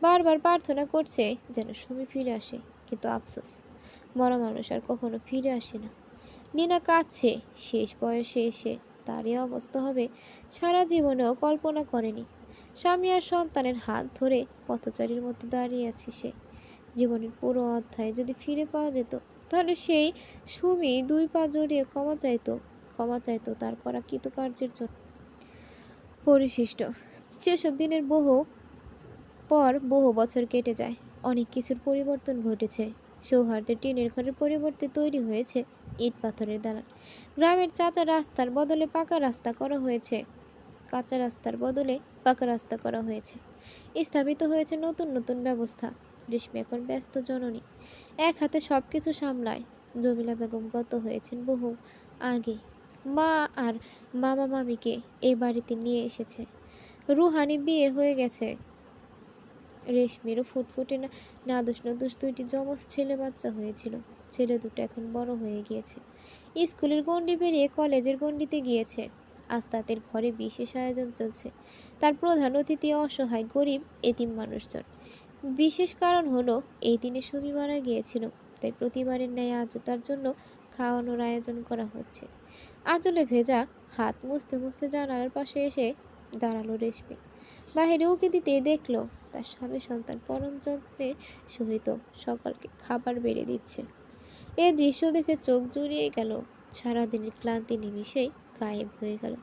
বারবার প্রার্থনা করছে যেন সুমি ফিরে আসে, কিন্তু আফসোস, মরা মানুষ আর কখনো ফিরে আসে না। নীনা কাঁদছে, শেষ বয়সে এসে তার এ অবস্থা হবে সারা জীবনেও কল্পনা করেনি। স্বামী আর সন্তানের হাত ধরে পথচারীর মতো দাঁড়িয়ে আছে সে। জীবনের পুরো অধ্যায় যদি ফিরে পাওয়া যেত, তাহলে সেই সুমি 2 পা জড়িয়ে ক্ষমা চাইতো তার করা কৃতকার্যের জন্য। পরিশিষ্ট সেসব দিনের বহু বছর কেটে যায়, অনেক কিছুর পরিবর্তন ঘটেছে। সৌহার্দ্যের টিনের ঘরের পরিবর্তে তৈরি হয়েছে ইট পাথরের দালান। গ্রামের কাঁচা রাস্তার বদলে পাকা রাস্তা করা হয়েছে। স্থাপিত হয়েছে নতুন নতুন ব্যবস্থা। রেশমি এখন ব্যস্ত জননী, এক হাতে সব কিছু সামলায়। জমিলা বেগম গত হয়েছেন বহু আগে। মা আর মামা মামিকে এই বাড়িতে নিয়ে এসেছে। রুহানি বিয়ে হয়ে গেছে। রেশমিরও ফুটফুটে নাদুস নদুস 2টি যমজ ছেলে বাচ্চা হয়েছিল। ছেলে দুটো এখন বড় হয়ে গিয়েছে, স্কুলের গণ্ডি পেরিয়ে কলেজের গণ্ডিতে গিয়েছে। আজ তাদের ঘরে বিশেষ আয়োজন চলছে। তার প্রধান অতিথি অসহায় গরিব এতিম মানুষজন। বিশেষ কারণ হলো এই দিনে সুমি মারা গিয়েছিল, তাই প্রতিবারের ন্যায় আজও তার জন্য খাওয়ানোর আয়োজন করা হচ্ছে। আঁচলে ভেজা হাত মুছতে মুছতে জানালার পাশে এসে দাঁড়ালো রেশমি। বাহিরে উঁকি দিতে দেখলো তার স্বামী সন্তান পরম যত্নে সহিত সকলকে খাবার বেড়ে দিচ্ছে। এ দৃশ্য দেখে চোখ জুড়িয়ে গেল। সারাদিনের ক্লান্তি নিমিষেই গায়েব হয়ে গেল।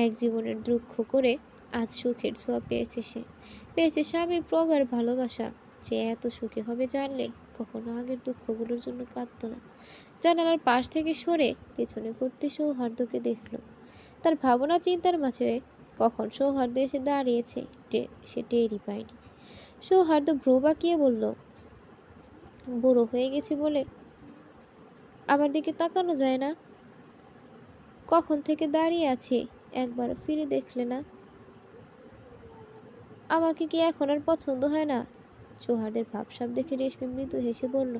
এক জীবনের দুঃখ করে আজ সুখের ছোঁয়া পেয়েছে সে। পেয়েছে স্বামীর প্রগাঢ় ভালোবাসা। সে এত সুখী হবে জানলে কখনো আগের দুঃখগুলোর জন্য কাঁদতো না। জানালার পাশ থেকে সরে পেছনে ঘুরতে সৌহার্দ্যকে দেখল। তার ভাবনা চিন্তার মাঝে কখন সৌহার্দ্য এসে দাঁড়িয়েছে সে টেরই পায়নি। সৌহার্দ্য ভ্রু বাঁকিয়ে বলল, বুড়ো হয়ে গেছি বলে আমার দিকে তাকানো যায় না? কখন থেকে দাঁড়িয়ে আছি, একবারও ফিরে দেখলে না? আমাকে কি এখন আর পছন্দ হয় না? সৌহার্দ্যের ভাবসাব দেখে রেশমি মৃদু হেসে বলল,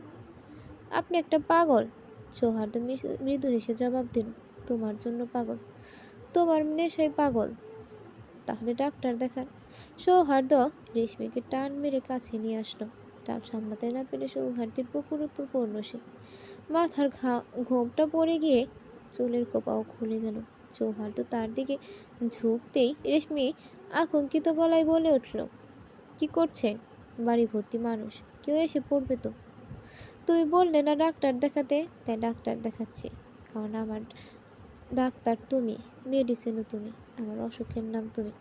আপনি একটা পাগল। সৌহার্দ্য মৃদু হেসে জবাব দিল, তোমার জন্য পাগল, তোমার নেশায় পাগল। তাহলে ডাক্তার দেখান। সৌহার্দ্য রেশমিকে টান মেরে কাছে নিয়ে আসলো। টান সামলাতে না পেরে সৌহার্দ্যের বুকের উপর পড়ল সে। মাথার ঘোমটা পড়ে গিয়ে চুলের কোপাও খুলে গেল। সৌহার্দ্য তার দিকে ঝুঁকতেই রেশমি আতঙ্কিত গলায় বলে উঠল, কি করছেন? বাড়ি ভর্তি মানুষ, কেউ এসে পড়বে তো। তুমি বললে না ডাক্তার দেখাতে, তাই ডাক্তার দেখাচ্ছি। কারণ আমার ডাক্তার তুমি, মেডিসিনও তুমি, আমার অসুখের নাম তুমি।